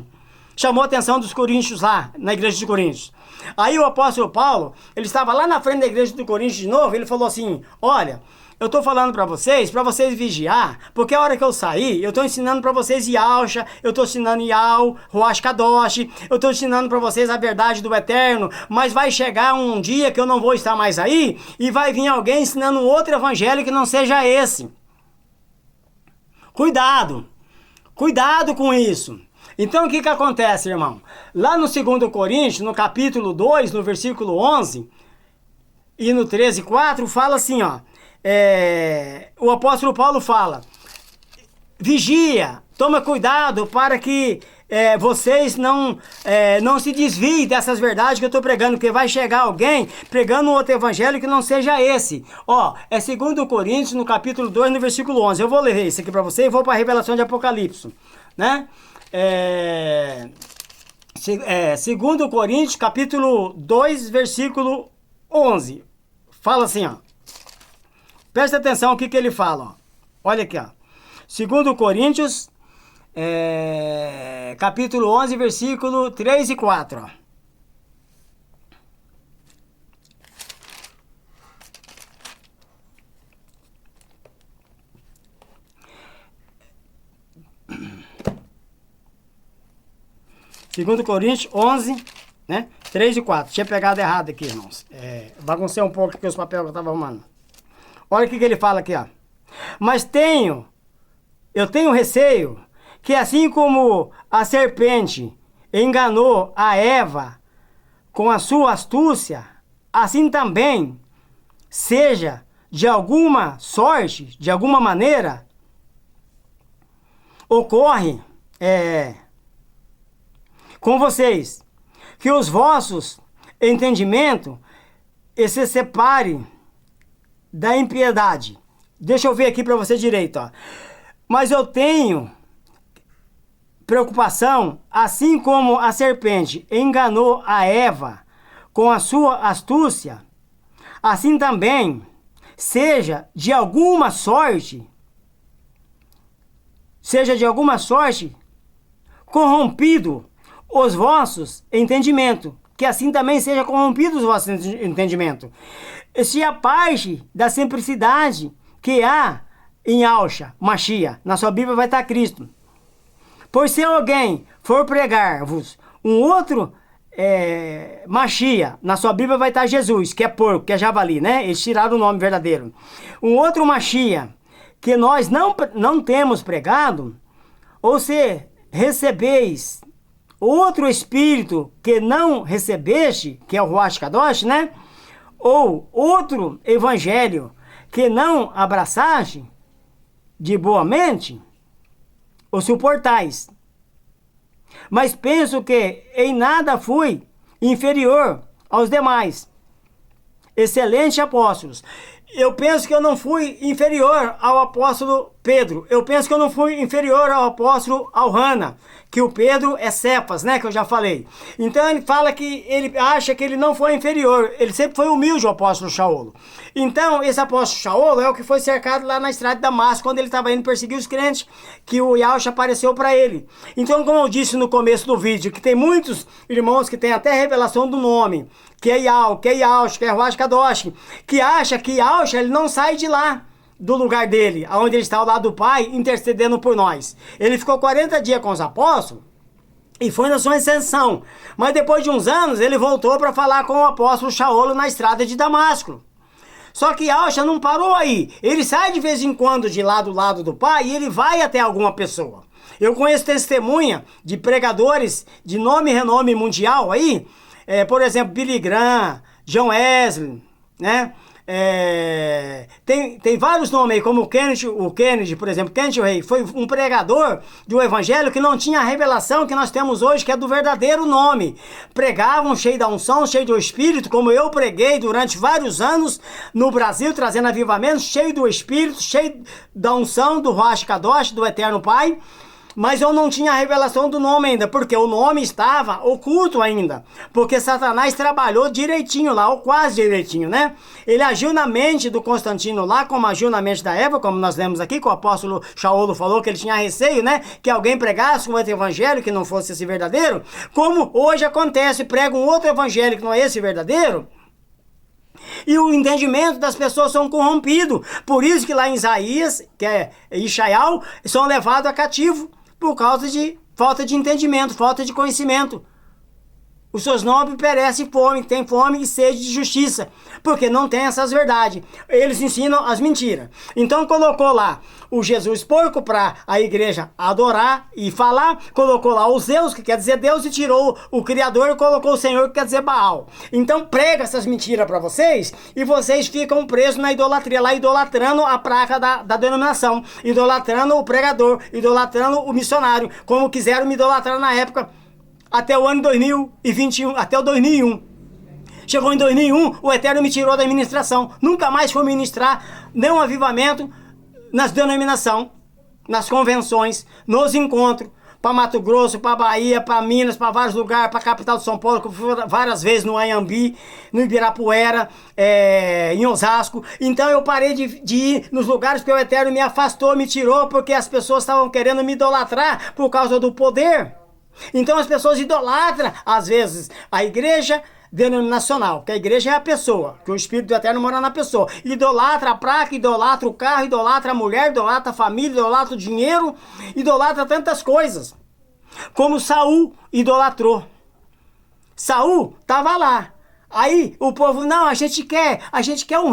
Chamou a atenção dos coríntios lá, na igreja de Coríntios. Aí o apóstolo Paulo, ele estava lá na frente da igreja de Coríntios de novo, ele falou assim, olha, eu estou falando para vocês vigiar, porque a hora que eu sair, eu estou ensinando para vocês Yalcha, eu estou ensinando Yal, Ruach Kadosh, eu estou ensinando para vocês a verdade do Eterno, mas vai chegar um dia que eu não vou estar mais aí, e vai vir alguém ensinando outro evangelho que não seja esse. Cuidado, cuidado com isso. Então o que acontece, irmão? Lá no 2 Coríntios, no capítulo 2, no versículo 11, e no 13:4, fala assim, ó, o apóstolo Paulo fala, vigia, toma cuidado para que vocês não se desviem dessas verdades que eu estou pregando, porque vai chegar alguém pregando um outro evangelho que não seja esse. Ó, é 2 Coríntios, no capítulo 2, no versículo 11. Eu vou ler isso aqui para você e vou para a revelação de Apocalipse, né? 2 Coríntios, capítulo 2, versículo 11. Fala assim, ó. Presta atenção o que ele fala, ó. Olha aqui, ó. 2 Coríntios, capítulo 11, versículo 3 e 4, ó. Segundo Coríntios 11, né? 3 e 4. Tinha pegado errado aqui, irmãos. Baguncei um pouco aqui os papéis que eu estava arrumando. Olha o que ele fala aqui, ó. Mas eu tenho receio que assim como a serpente enganou a Eva com a sua astúcia, assim também seja de alguma sorte, de alguma maneira, ocorre com vocês, que os vossos entendimentos se separem da impiedade. Deixa eu ver aqui para você direito, ó. Mas eu tenho preocupação, assim como a serpente enganou a Eva com a sua astúcia, assim também seja de alguma sorte corrompido os vossos entendimentos, que assim também seja corrompido os vossos entendimentos. Se a parte da simplicidade que há em Yahshua, Mashiach, na sua Bíblia vai estar Cristo. Pois se alguém for pregar-vos um outro Mashiach, na sua Bíblia vai estar Jesus, que é porco, que é javali, né? Eles tiraram o nome verdadeiro. Um outro Mashiach que nós não temos pregado, ou se recebeis outro espírito que não recebeste, que é o Ruach Kadosh, né? Ou outro evangelho que não abraçaste de boa mente, o suportais. Mas penso que em nada fui inferior aos demais excelentes apóstolos. Eu penso que eu não fui inferior ao apóstolo Pedro. Eu penso que eu não fui inferior ao apóstolo Alhana, que o Pedro é Cefas, né, que eu já falei. Então ele fala que ele acha que ele não foi inferior. Ele sempre foi humilde, o apóstolo Shaolo. Então esse apóstolo Shaolo é o que foi cercado lá na estrada de Damasco, quando ele estava indo perseguir os crentes, que o Yahshua apareceu para ele. Então, como eu disse no começo do vídeo, que tem muitos irmãos que têm até revelação do nome, que é Yahweh, que é Yahshua, que é Ruach Kadosh, que acha que Yahshua ele não sai de lá, do lugar dele, onde ele está ao lado do Pai, intercedendo por nós. Ele ficou 40 dias com os apóstolos e foi na sua ascensão. Mas depois de uns anos, ele voltou para falar com o apóstolo Shaolo na estrada de Damasco. Só que Yahshua não parou aí. Ele sai de vez em quando de lá do lado do Pai e ele vai até alguma pessoa. Eu conheço testemunha de pregadores de nome e renome mundial aí, por exemplo, Billy Graham, John Wesley, né? Tem vários nomes aí, como o Kennedy, por exemplo. Kennedy Rey foi um pregador do evangelho que não tinha a revelação que nós temos hoje, que é do verdadeiro nome. Pregavam cheio da unção, cheio do Espírito, como eu preguei durante vários anos no Brasil, trazendo avivamento, cheio do Espírito, cheio da unção do Ruach Kadosh, do Eterno Pai. Mas eu não tinha a revelação do nome ainda, porque o nome estava oculto ainda. Porque Satanás trabalhou direitinho lá, ou quase direitinho, né? Ele agiu na mente do Constantino lá, como agiu na mente da Eva, como nós lemos aqui, que o apóstolo Shaolo falou que ele tinha receio, né? Que alguém pregasse um outro evangelho que não fosse esse verdadeiro. Como hoje acontece, prega um outro evangelho que não é esse verdadeiro. E o entendimento das pessoas são corrompidos. Por isso que lá em Isaías, que é Ishaial, são levados a cativo. Por causa de falta de entendimento, falta de conhecimento. Os seus nobres perecem fome, tem fome e sede de justiça, porque não tem essas verdades. Eles ensinam as mentiras. Então colocou lá o Jesus porco para a igreja adorar e falar, colocou lá o Zeus, que quer dizer Deus, e tirou o Criador e colocou o Senhor, que quer dizer Baal. Então prega essas mentiras para vocês e vocês ficam presos na idolatria, lá idolatrando a placa da denominação, idolatrando o pregador, idolatrando o missionário, como quiseram me idolatrar na época, até o ano 2021, até o 2001. Chegou em 2001, o Eterno me tirou da administração. Nunca mais fui ministrar nenhum avivamento nas denominações, nas convenções, nos encontros, para Mato Grosso, para Bahia, para Minas, para vários lugares, para a capital de São Paulo, que eu fui várias vezes no Anhembi, no Ibirapuera, em Osasco. Então eu parei de ir nos lugares que o Eterno me afastou, me tirou, porque as pessoas estavam querendo me idolatrar por causa do poder. Então as pessoas idolatram, às vezes, a igreja denominacional, porque a igreja é a pessoa, que o Espírito do Eterno mora na pessoa. Idolatra a placa, idolatra o carro, idolatra a mulher, idolatra a família, idolatra o dinheiro, idolatra tantas coisas. Como Saul idolatrou. Saul estava lá. Aí o povo, não, a gente quer um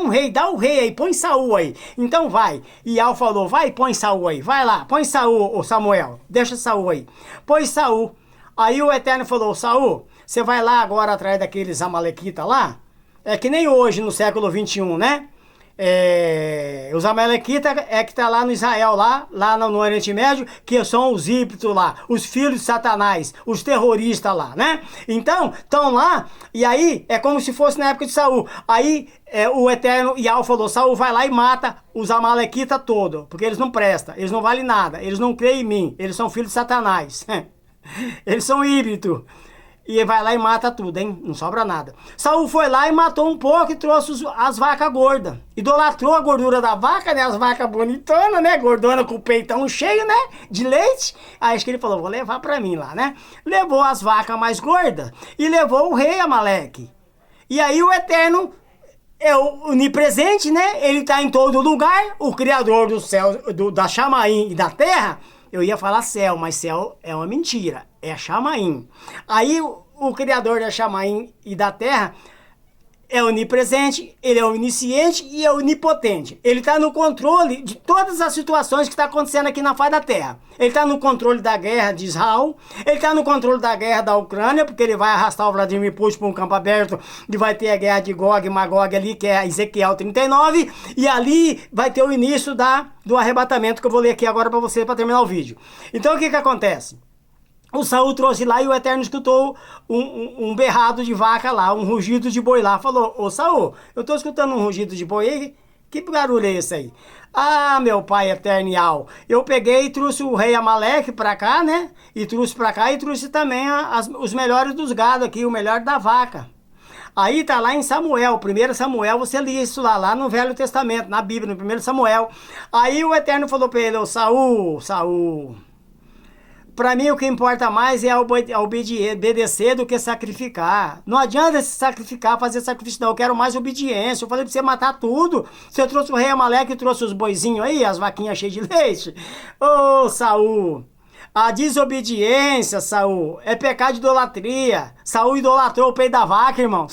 rei, dá o rei aí, põe Saul aí. Então vai. E Al falou, vai, põe Saul aí, vai lá, põe Saul, ô Samuel, deixa Saul aí. Põe Saul. Aí o Eterno falou, Saul, você vai lá agora atrás daqueles amalequitas lá, é que nem hoje no século 21, né? Os amalequitas que tá lá no Israel, lá no Oriente Médio, que são os ímpitos lá, os filhos de Satanás, os terroristas lá, né? Então, estão lá, e aí é como se fosse na época de Saul. Aí o Eterno Yahweh falou, Saul vai lá e mata os amalequitas todos, porque eles não prestam, eles não valem nada, eles não creem em mim, eles são filhos de Satanás, eles são híbridos. E vai lá e mata tudo, hein? Não sobra nada. Saul foi lá e matou um pouco e trouxe as vacas gordas. Idolatrou a gordura da vaca, né? As vacas bonitonas, né? Gordona com o peitão cheio, né? De leite. Aí acho que ele falou, vou levar pra mim lá, né? Levou as vacas mais gordas e levou o rei Amaleque. E aí o Eterno é o onipresente, né? Ele tá em todo lugar. O Criador do céu, da Chamaim e da terra. Eu ia falar céu, mas céu é uma mentira. É Chamaim. Aí o Criador da Chamaim e da terra é onipresente, ele é onisciente e é onipotente. Ele está no controle de todas as situações que estão acontecendo aqui na face da terra. Ele está no controle da guerra de Israel, ele está no controle da guerra da Ucrânia, porque ele vai arrastar o Vladimir Putin para um campo aberto e vai ter a guerra de Gog e Magog ali, que é Ezequiel 39, e ali vai ter o início do arrebatamento, que eu vou ler aqui agora para você, para terminar o vídeo. Então o que que o Saul trouxe lá e o Eterno escutou um berrado de vaca lá, um rugido de boi lá. Falou, ô Saul, eu tô escutando um rugido de boi aí, que barulho é esse aí? Ah, meu pai eternial, eu peguei e trouxe o rei Amaleque pra cá, né? E trouxe pra cá e trouxe também os melhores dos gados aqui, o melhor da vaca. Aí tá lá em Samuel, 1 Samuel, você lê isso lá no Velho Testamento, na Bíblia, no 1 Samuel. Aí o Eterno falou pra ele, ô Saul, para mim o que importa mais é obedecer do que sacrificar. Não adianta se sacrificar, fazer sacrifício não, eu quero mais obediência. Eu falei pra você matar tudo. Você trouxe o rei Amaleque e trouxe os boizinhos aí, as vaquinhas cheias de leite. Ô Saul, a desobediência, Saul, é pecado de idolatria. Saul idolatrou o peito da vaca, irmão.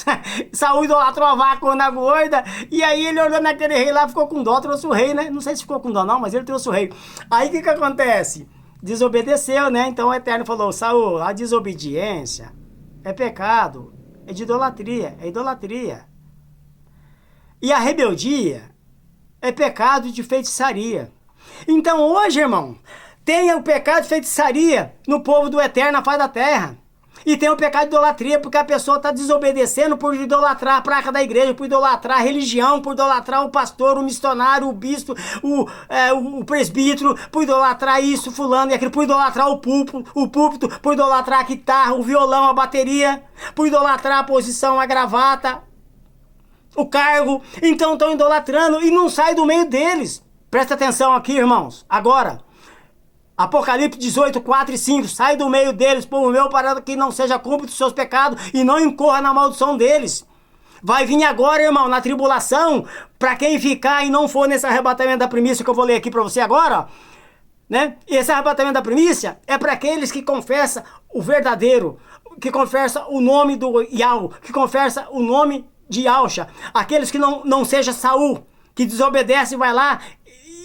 Saul idolatrou a vaca na gorda. E aí ele olhou naquele rei lá, ficou com dó, trouxe o rei, né? Não sei se ficou com dó não, mas ele trouxe o rei. Aí o que acontece? Desobedeceu, né? Então o Eterno falou, Saul, a desobediência é pecado, é de idolatria, é idolatria. E a rebeldia é pecado de feitiçaria. Então hoje, irmão, tem o pecado de feitiçaria no povo do Eterno, na face da terra. E tem o pecado de idolatria, porque a pessoa está desobedecendo por idolatrar a placa da igreja, por idolatrar a religião, por idolatrar o pastor, o missionário, o bispo, o presbítero, por idolatrar isso, fulano e aquilo, por idolatrar o púlpito, por idolatrar a guitarra, o violão, a bateria, por idolatrar a posição, a gravata, o cargo. Então estão idolatrando e não sai do meio deles. Presta atenção aqui, irmãos, agora. Apocalipse 18, 4 e 5, sai do meio deles, povo meu, para que não seja cúmplice dos seus pecados e não incorra na maldição deles. Vai vir agora, irmão, na tribulação, para quem ficar e não for nesse arrebatamento da primícia que eu vou ler aqui para você agora, ó, né? E esse arrebatamento da primícia é para aqueles que confessam o verdadeiro, que confessa o nome do Yahweh, que confessa o nome de Yahshua, aqueles que não seja Saul, que desobedece e vai lá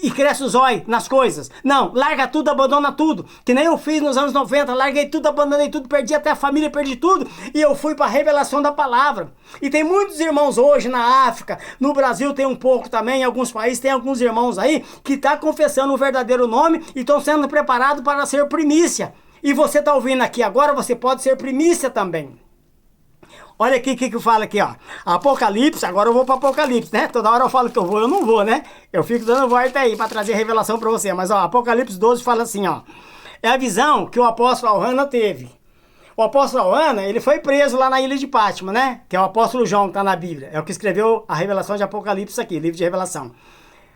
e cresce o zóio nas coisas. Não, larga tudo, abandona tudo. Que nem eu fiz nos anos 90, larguei tudo, abandonei tudo, perdi até a família, perdi tudo. E eu fui para a revelação da palavra. E tem muitos irmãos hoje na África, no Brasil tem um pouco também, em alguns países tem alguns irmãos aí que estão confessando o verdadeiro nome e estão sendo preparados para ser primícia. E você está ouvindo aqui agora, você pode ser primícia também. Olha aqui o que eu falo aqui, ó. Apocalipse, agora eu vou para Apocalipse, né? Toda hora eu falo que eu vou, eu não vou, né? Eu fico dando volta aí para trazer revelação para você. Mas, ó, Apocalipse 12 fala assim, ó. É a visão que o apóstolo Alhana teve. O apóstolo Alhana, ele foi preso lá na ilha de Pátmos, né? Que é o apóstolo João que está na Bíblia. É o que escreveu a revelação de Apocalipse aqui, livro de revelação.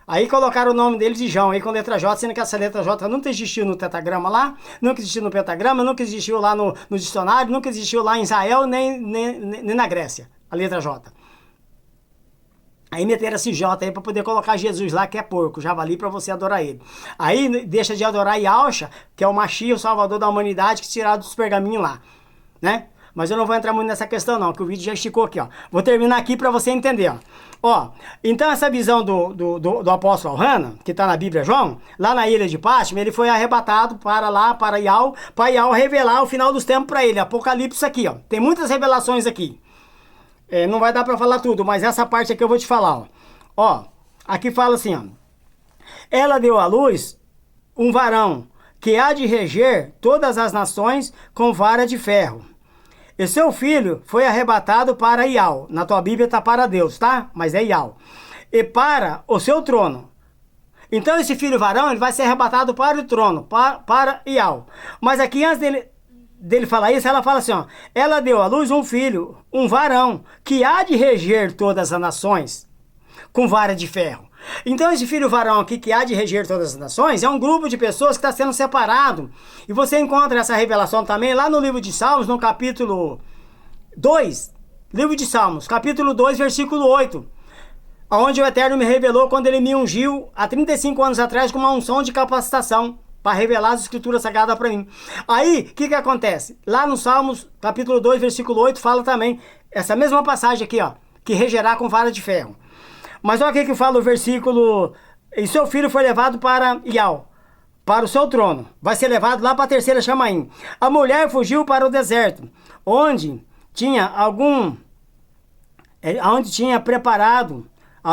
Aí colocaram o nome dele de João, aí com letra J, sendo que essa letra J nunca existiu no tetragrama lá, nunca existiu no pentagrama, nunca existiu lá no dicionário, nunca existiu lá em Israel, nem na Grécia, a letra J. Aí meteram esse J aí para poder colocar Jesus lá, que é porco, javali, para você adorar ele. Aí deixa de adorar Yahshua, que é o Mashiach, o salvador da humanidade, que tiraram dos pergaminhos lá, né? Mas eu não vou entrar muito nessa questão não, que o vídeo já esticou aqui, ó. Vou terminar aqui para você entender, ó. Ó, então essa visão do apóstolo Alhana, que está na Bíblia João, lá na ilha de Pátmos, ele foi arrebatado para Yahweh revelar o final dos tempos para ele. Apocalipse aqui, ó. Tem muitas revelações aqui. Não vai dar para falar tudo, mas essa parte aqui eu vou te falar, ó. Ó, aqui fala assim, ó. Ela deu à luz um varão que há de reger todas as nações com vara de ferro. E seu filho foi arrebatado para Yahweh. Na tua Bíblia está para Deus, tá? Mas é Yahweh. E para o seu trono. Então esse filho varão, ele vai ser arrebatado para o trono, para Yahweh. Mas aqui antes dele falar isso, ela fala assim, ó. Ela deu à luz um filho, um varão, que há de reger todas as nações com vara de ferro. Então esse filho varão aqui que há de reger todas as nações é um grupo de pessoas que está sendo separado. E você encontra essa revelação também lá no livro de Salmos, no capítulo 2. Livro de Salmos, capítulo 2, versículo 8. Onde o Eterno me revelou quando ele me ungiu há 35 anos atrás com uma unção de capacitação para revelar as escrituras sagradas para mim. Aí, o que acontece? Lá no Salmos, capítulo 2, versículo 8, fala também essa mesma passagem aqui, ó. Que regerá com vara de ferro. Mas olha o que fala o versículo. E seu filho foi levado para Yahweh, para o seu trono. Vai ser levado lá para a terceira chamaim. A mulher fugiu para o deserto, onde tinha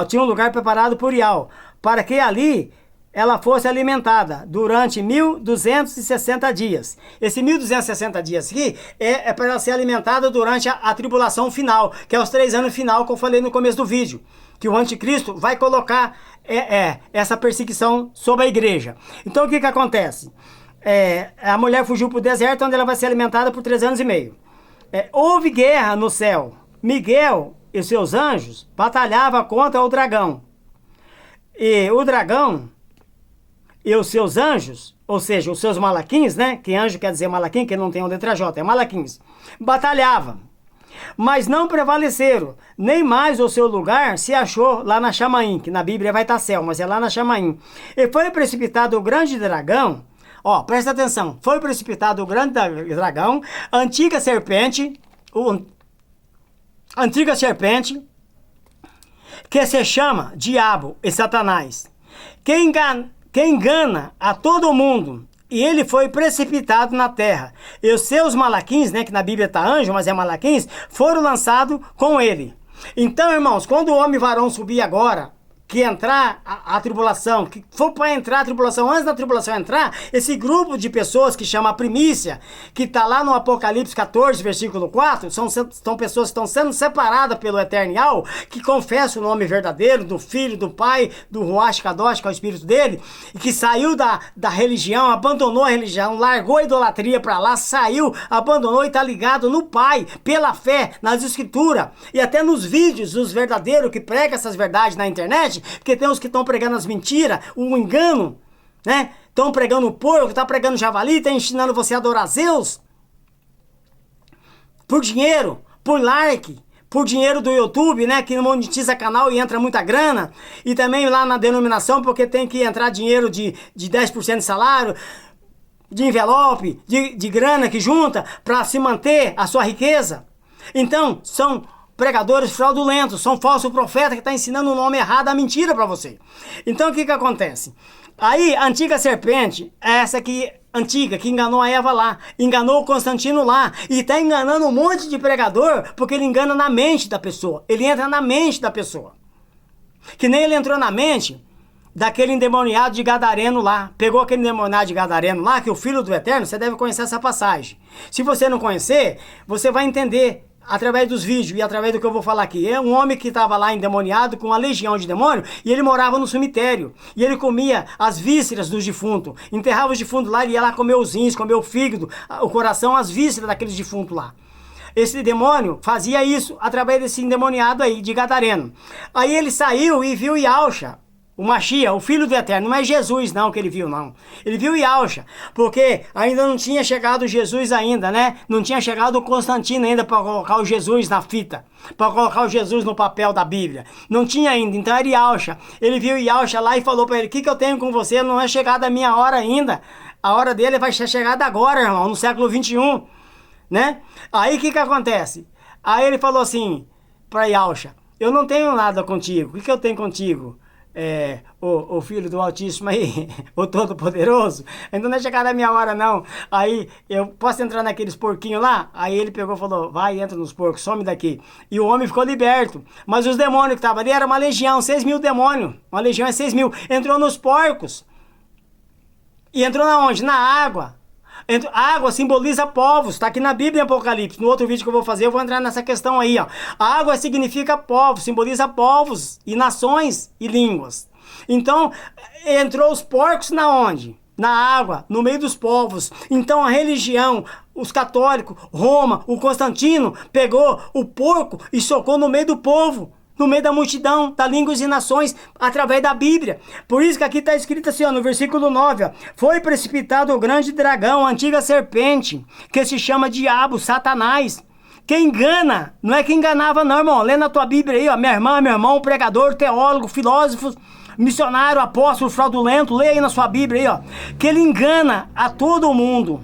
tinha um lugar preparado por Yahweh, para que ali ela fosse alimentada durante 1260 dias. Esse 1260 dias aqui é para ela ser alimentada durante a tribulação final, que é os 3 anos final que eu falei no começo do vídeo. Que o anticristo vai colocar essa perseguição sobre a igreja. Então o que acontece? A mulher fugiu para o deserto, onde ela vai ser alimentada por 3 anos e meio. Houve guerra no céu. Miguel e seus anjos batalhavam contra o dragão. E o dragão e os seus anjos, ou seja, os seus malaquins, né? Que anjo quer dizer malaquim, que não tem uma letra J, é malaquins. Batalhavam. Mas não prevaleceram, nem mais o seu lugar se achou lá na Chamaim, que na Bíblia vai estar céu, mas é lá na Chamaim. E foi precipitado o grande dragão, ó, presta atenção, foi precipitado o grande dragão, antiga serpente, que se chama Diabo e Satanás, que engana a todo mundo. E ele foi precipitado na terra. E os seus malaquins, né, que na Bíblia está anjo, mas é malaquins, foram lançados com ele. Então, irmãos, quando o homem varão subir agora, que entrar a tribulação, que for para entrar a tribulação, antes da tribulação entrar, esse grupo de pessoas que chama a primícia, que está lá no Apocalipse 14, versículo 4, são pessoas que estão sendo separadas pelo Eterno Yahweh, que confessam o nome verdadeiro do Filho, do Pai, do Ruach Kadosh, que é o Espírito dele, e que saiu da religião, abandonou a religião, largou a idolatria para lá, saiu, abandonou e está ligado no Pai, pela fé, nas Escrituras, e até nos vídeos, os verdadeiros que pregam essas verdades na internet, porque tem uns que estão pregando as mentiras, o engano, né? Estão pregando o porco, tá pregando javali, estão ensinando você a adorar Zeus por dinheiro, por like, por dinheiro do YouTube, né? Que monetiza canal e entra muita grana. E também lá na denominação, porque tem que entrar dinheiro de 10% de salário. de envelope, de grana que junta para se manter a sua riqueza. Então, são pregadores fraudulentos, são falsos profetas que estão ensinando o nome errado, a mentira para você. Então, o que acontece? Aí, a antiga serpente, essa aqui, antiga, que enganou a Eva lá, enganou o Constantino lá, e está enganando um monte de pregador, porque ele engana na mente da pessoa, ele entra na mente da pessoa. Que nem ele entrou na mente daquele endemoniado de Gadareno lá. Pegou aquele endemoniado de Gadareno lá, que é o Filho do Eterno, você deve conhecer essa passagem. Se você não conhecer, você vai entender através dos vídeos e através do que eu vou falar aqui. É um homem que estava lá endemoniado com uma legião de demônio e ele morava no cemitério. E ele comia as vísceras dos defuntos. Enterrava os defuntos lá, ele ia lá comer os rins, comer o fígado, o coração, as vísceras daqueles defuntos lá. Esse demônio fazia isso através desse endemoniado aí, de Gadareno. Aí ele saiu e viu Yahshua, o Mashiach, o Filho do Eterno. Não é Jesus não que ele viu, não. Ele viu Yahshua, porque ainda não tinha chegado Jesus ainda, né? Não tinha chegado o Constantino ainda para colocar o Jesus na fita, para colocar o Jesus no papel da Bíblia. Não tinha ainda, então era Yahshua. Ele viu Yahshua lá e falou para ele, o que eu tenho com você? Não é chegada a minha hora ainda. A hora dele vai ser chegada agora, irmão, no século 21, né? Aí o que acontece? Aí ele falou assim para Yahshua, eu não tenho nada contigo. O que eu tenho contigo? O Filho do Altíssimo aí, o Todo-Poderoso, então não é chegada a minha hora não. Aí eu posso entrar naqueles porquinhos lá? Aí ele pegou e falou, vai, entra nos porcos, some daqui. E o homem ficou liberto, mas os demônios que estavam ali era uma legião, 6.000 demônios, uma legião é 6.000, entrou nos porcos. E entrou na onde? Na água. A água simboliza povos, está aqui na Bíblia em Apocalipse. No outro vídeo que eu vou fazer, eu vou entrar nessa questão aí, ó. A água significa povos, simboliza povos e nações e línguas. Então, entrou os porcos na onde? Na água, no meio dos povos. Então a religião, os católicos, Roma, o Constantino, pegou o porco e socou no meio do povo, no meio da multidão, da línguas e nações, através da Bíblia. Por isso que aqui está escrito assim, ó, no versículo 9, ó, foi precipitado o grande dragão, a antiga serpente, que se chama Diabo, Satanás, que engana, não é que enganava não, irmão, lê na tua Bíblia aí, ó, minha irmã, meu irmão, pregador, teólogo, filósofo, missionário, apóstolo, fraudulento, lê aí na sua Bíblia aí, ó, que ele engana a todo mundo.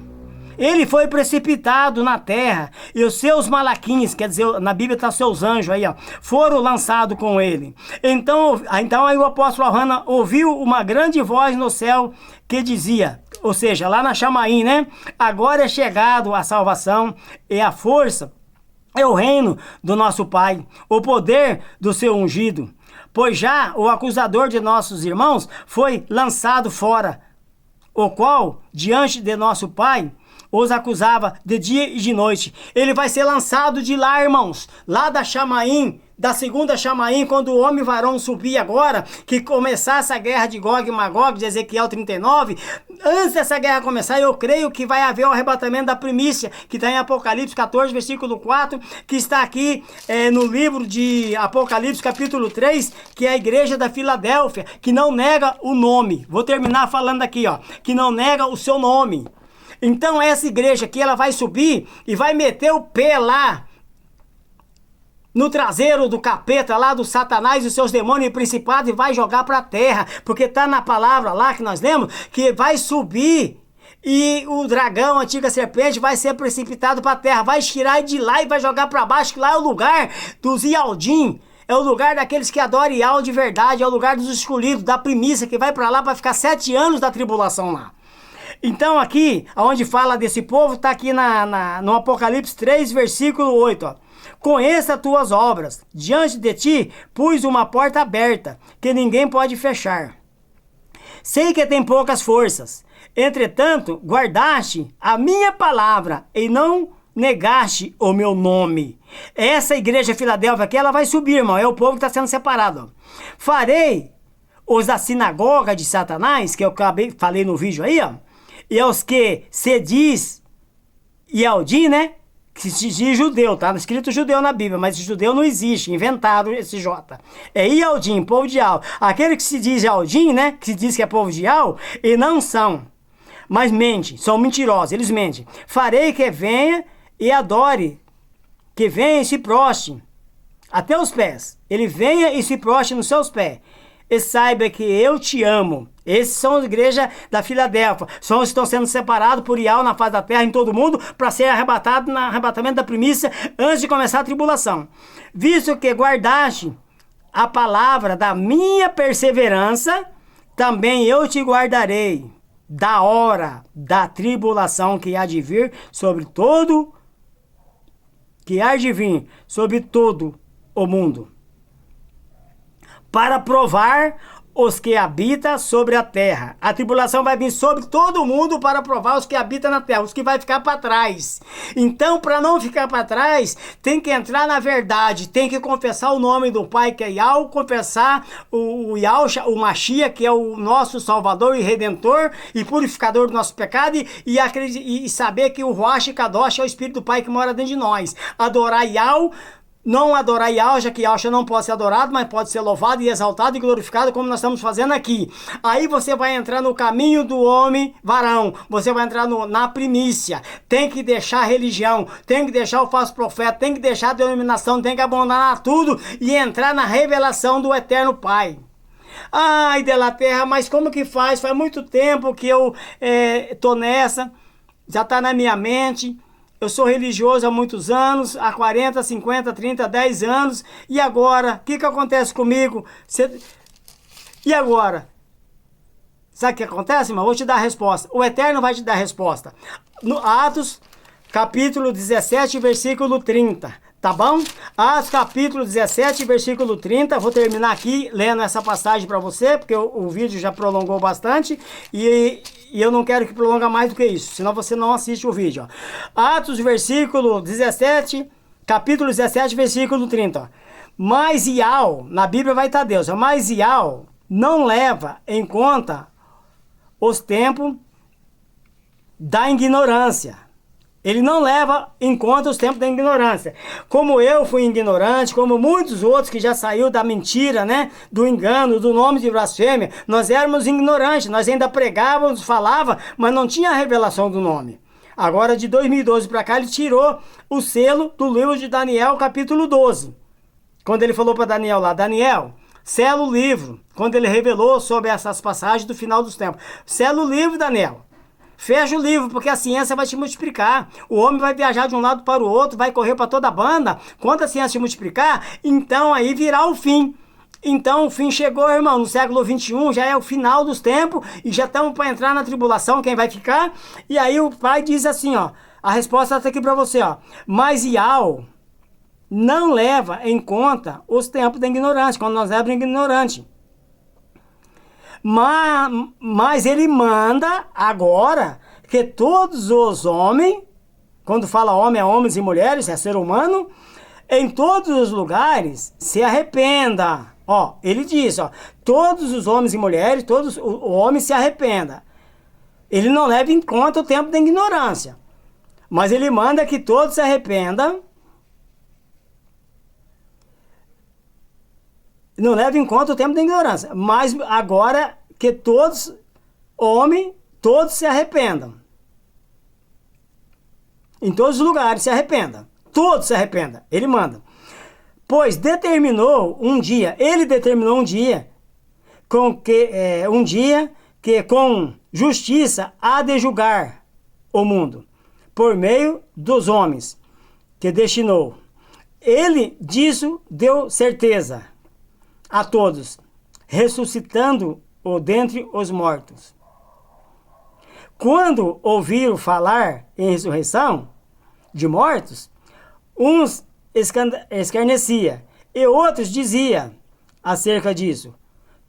Ele foi precipitado na terra, e os seus malaquins, quer dizer, na Bíblia está seus anjos aí, ó, foram lançados com ele. Então aí o apóstolo Hana ouviu uma grande voz no céu que dizia, ou seja, lá na Chamaim, né? Agora é chegado a salvação e a força, é o reino do nosso Pai, o poder do seu ungido. Pois já o acusador de nossos irmãos foi lançado fora, o qual, diante de nosso Pai, os acusava de dia e de noite. Ele vai ser lançado de lá, irmãos, lá da Chamaim, da segunda Chamaim, quando o homem varão subir agora, que começasse a guerra de Gog e Magog, de Ezequiel 39, antes dessa guerra começar, eu creio que vai haver o arrebatamento da primícia, que está em Apocalipse 14, versículo 4, que está aqui no livro de Apocalipse, capítulo 3, que é a igreja da Filadélfia, que não nega o nome. Vou terminar falando aqui, ó, que não nega o seu nome. Então essa igreja aqui, ela vai subir e vai meter o pé lá no traseiro do capeta lá, do Satanás e seus demônios e principados, e vai jogar para a terra, porque está na palavra lá que nós lemos, que vai subir e o dragão, a antiga serpente, vai ser precipitado para a terra, vai tirar de lá e vai jogar para baixo, que lá é o lugar dos Ialdim, é o lugar daqueles que adoram Ial de verdade, é o lugar dos escolhidos, da primícia, que vai para lá para ficar 7 anos da tribulação lá. Então aqui, onde fala desse povo, está aqui no Apocalipse 3, versículo 8, ó. Conheça tuas obras, diante de ti pus uma porta aberta, que ninguém pode fechar. Sei que tem poucas forças, entretanto, guardaste a minha palavra e não negaste o meu nome. Essa igreja Filadélfia aqui, ela vai subir, irmão, é o povo que está sendo separado. Ó. Farei os da sinagoga de Satanás, que eu falei no vídeo aí, ó, e aos que se diz Ialdim, né? Que se diz judeu, tá? Escrito judeu na Bíblia, mas judeu não existe, inventado esse J. É Ialdim, povo de Ial. Aquele que se diz Ialdim, né? Que se diz que é povo de Ial, e não são, mas mente, são mentirosos, eles mentem. Farei que venha e adore, que venha e se proste até os pés. Ele venha e se proste nos seus pés. e saiba que eu te amo. Esses são as igrejas da Filadélfia. São os que estão sendo separados por Ial na face da terra em todo mundo para ser arrebatados no arrebatamento da primícia antes de começar a tribulação. Visto que guardaste a palavra da minha perseverança, também eu te guardarei da hora da tribulação que há de vir sobre todo o mundo, para provar os que habitam sobre a terra. A tribulação vai vir sobre todo mundo para provar os que habitam na terra, os que vai ficar para trás. Então, para não ficar para trás, tem que entrar na verdade, tem que confessar o nome do Pai, que é Yahweh, confessar o Yahshua, o Mashiach, que é o nosso Salvador e Redentor e purificador do nosso pecado, e saber que o Ruach Kadosh é o Espírito do Pai que mora dentro de nós. Adorar Yahweh, não adorar Yahweh, já que Yahweh não pode ser adorado, mas pode ser louvado e exaltado e glorificado, como nós estamos fazendo aqui. Aí você vai entrar no caminho do homem varão, você vai entrar na primícia. Tem que deixar a religião, tem que deixar o falso profeta, tem que deixar a denominação, tem que abandonar tudo e entrar na revelação do Eterno Pai. Ai, Della Terra, mas como que faz? Faz muito tempo que eu tô nessa, já está na minha mente. Eu sou religioso há muitos anos, há 40, 50, 30, 10 anos. E agora? O que acontece comigo? E agora? Sabe o que acontece, irmão? Vou te dar a resposta. O Eterno vai te dar a resposta. No Atos, capítulo 17, versículo 30. Tá bom? Atos, capítulo 17, versículo 30. Vou terminar aqui lendo essa passagem para você, porque o vídeo já prolongou bastante. E eu não quero que prolongue mais do que isso, senão você não assiste o vídeo. Ó. Atos, versículo 17, capítulo 17, versículo 30. Ó. Mas Ial, na Bíblia vai estar Deus, ó, mas Ial não leva em conta os tempos da ignorância. Ele não leva em conta os tempos da ignorância. Como eu fui ignorante, como muitos outros que já saiu da mentira, né? Do engano, do nome de blasfêmia, nós éramos ignorantes, nós ainda pregávamos, falava, mas não tinha a revelação do nome. Agora, de 2012 para cá, ele tirou o selo do livro de Daniel, capítulo 12. Quando ele falou para Daniel lá, Daniel, sela o livro. Quando ele revelou sobre essas passagens do final dos tempos. Sela o livro, Daniel. Fecha o livro, porque a ciência vai te multiplicar. O homem vai viajar de um lado para o outro, vai correr para toda a banda. Quando a ciência te multiplicar, então aí virá o fim. Então o fim chegou, irmão, no século 21, já é o final dos tempos, e já estamos para entrar na tribulação, quem vai ficar? E aí o pai diz assim, ó, a resposta está aqui para você, ó. Mas Ial não leva em conta os tempos da ignorância, quando nós éramos ignorantes. Mas ele manda agora que todos os homens, quando fala homem é homens e mulheres, é ser humano, em todos os lugares se arrependa. Ó, ele diz, ó, todos os homens e mulheres, todos o homem se arrependa. Ele não leva em conta o tempo da ignorância, mas ele manda que todos se arrependam. Não leva em conta o tempo da ignorância. Mas agora que todos, homem, todos se arrependam. Em todos os lugares se arrependam. Todos se arrependam. Ele manda. Pois ele determinou um dia que com justiça há de julgar o mundo, por meio dos homens que destinou. Ele disso deu certeza a todos, ressuscitando-o dentre os mortos. Quando ouviram falar em ressurreição de mortos, uns escarnecia e outros dizia acerca disso,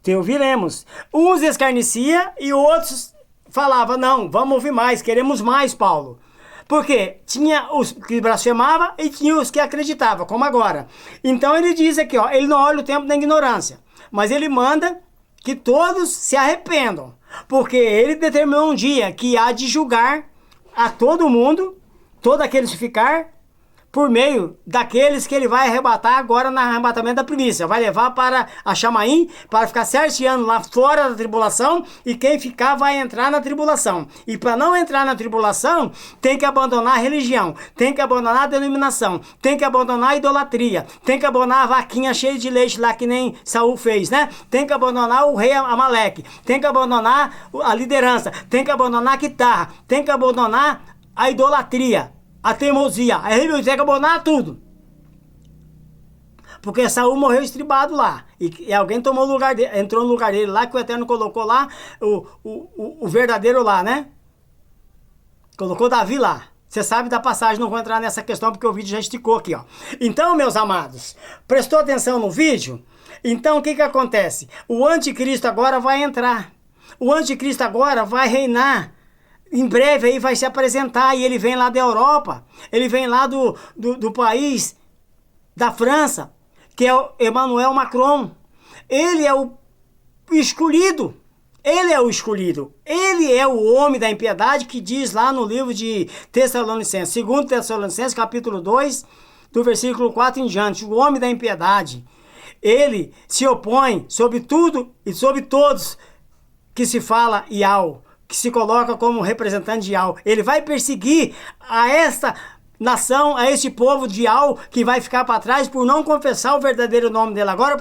te ouviremos. Uns escarnecia e outros falava, não, vamos ouvir mais, queremos mais, Paulo. Porque tinha os que blasfemavam e tinha os que acreditavam, como agora. Então ele diz aqui, ó, ele não olha o tempo da ignorância, mas ele manda que todos se arrependam, porque ele determinou um dia que há de julgar a todo mundo, todo aquele que ficar, por meio daqueles que ele vai arrebatar agora no arrebatamento da primícia. Vai levar para a Chamaim, para ficar 7 anos lá fora da tribulação, e quem ficar vai entrar na tribulação. E para não entrar na tribulação, tem que abandonar a religião, tem que abandonar a denominação, tem que abandonar a idolatria, tem que abandonar a vaquinha cheia de leite lá que nem Saul fez, né? Tem que abandonar o rei Amaleque, tem que abandonar a liderança, tem que abandonar a guitarra, tem que abandonar a idolatria, a teimosia, a rebeldia, tem que abandonar tudo. Porque Saul morreu estribado lá. E alguém tomou o lugar dele, entrou no lugar dele lá, que o Eterno colocou lá, o verdadeiro lá, né? Colocou Davi lá. Você sabe da passagem, não vou entrar nessa questão porque o vídeo já esticou aqui, ó. Então, meus amados, prestou atenção no vídeo? Então, o que que acontece? O anticristo agora vai entrar. O anticristo agora vai reinar. Em breve aí vai se apresentar, e ele vem lá da Europa. Ele vem lá do país da França, que é o Emmanuel Macron. Ele é o escolhido. Ele é o escolhido. Ele é o homem da impiedade que diz lá no livro de Tessalonicenses, 2 Tessalonicenses, capítulo 2, do versículo 4 em diante. O homem da impiedade, ele se opõe sobre tudo e sobre todos que se fala Ial, que se coloca como representante de Ial. Ele vai perseguir a esta nação, a esse povo de Ial, que vai ficar para trás por não confessar o verdadeiro nome dele agora,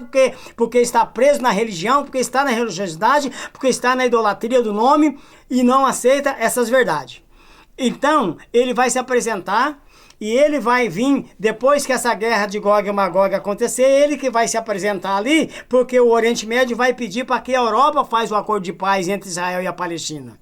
porque está preso na religião, porque está na religiosidade, porque está na idolatria do nome e não aceita essas verdades. Então, ele vai se apresentar e ele vai vir, depois que essa guerra de Gog e Magog acontecer, ele que vai se apresentar ali, porque o Oriente Médio vai pedir para que a Europa faça o acordo de paz entre Israel e a Palestina.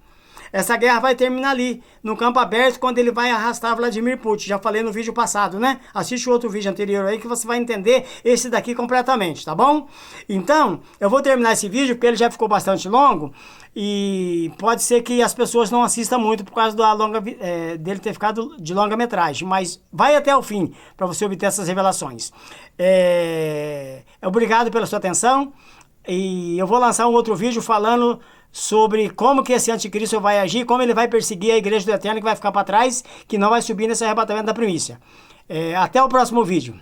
Essa guerra vai terminar ali, no campo aberto, quando ele vai arrastar Vladimir Putin. Já falei no vídeo passado, né? Assiste o outro vídeo anterior aí que você vai entender esse daqui completamente, tá bom? Então, eu vou terminar esse vídeo porque ele já ficou bastante longo e pode ser que as pessoas não assistam muito por causa dele ter ficado de longa-metragem, mas vai até o fim para você obter essas revelações. Obrigado pela sua atenção e eu vou lançar um outro vídeo falando sobre como que esse anticristo vai agir, como ele vai perseguir a igreja do Eterno, que vai ficar para trás, que não vai subir nesse arrebatamento da primícia. Até o próximo vídeo.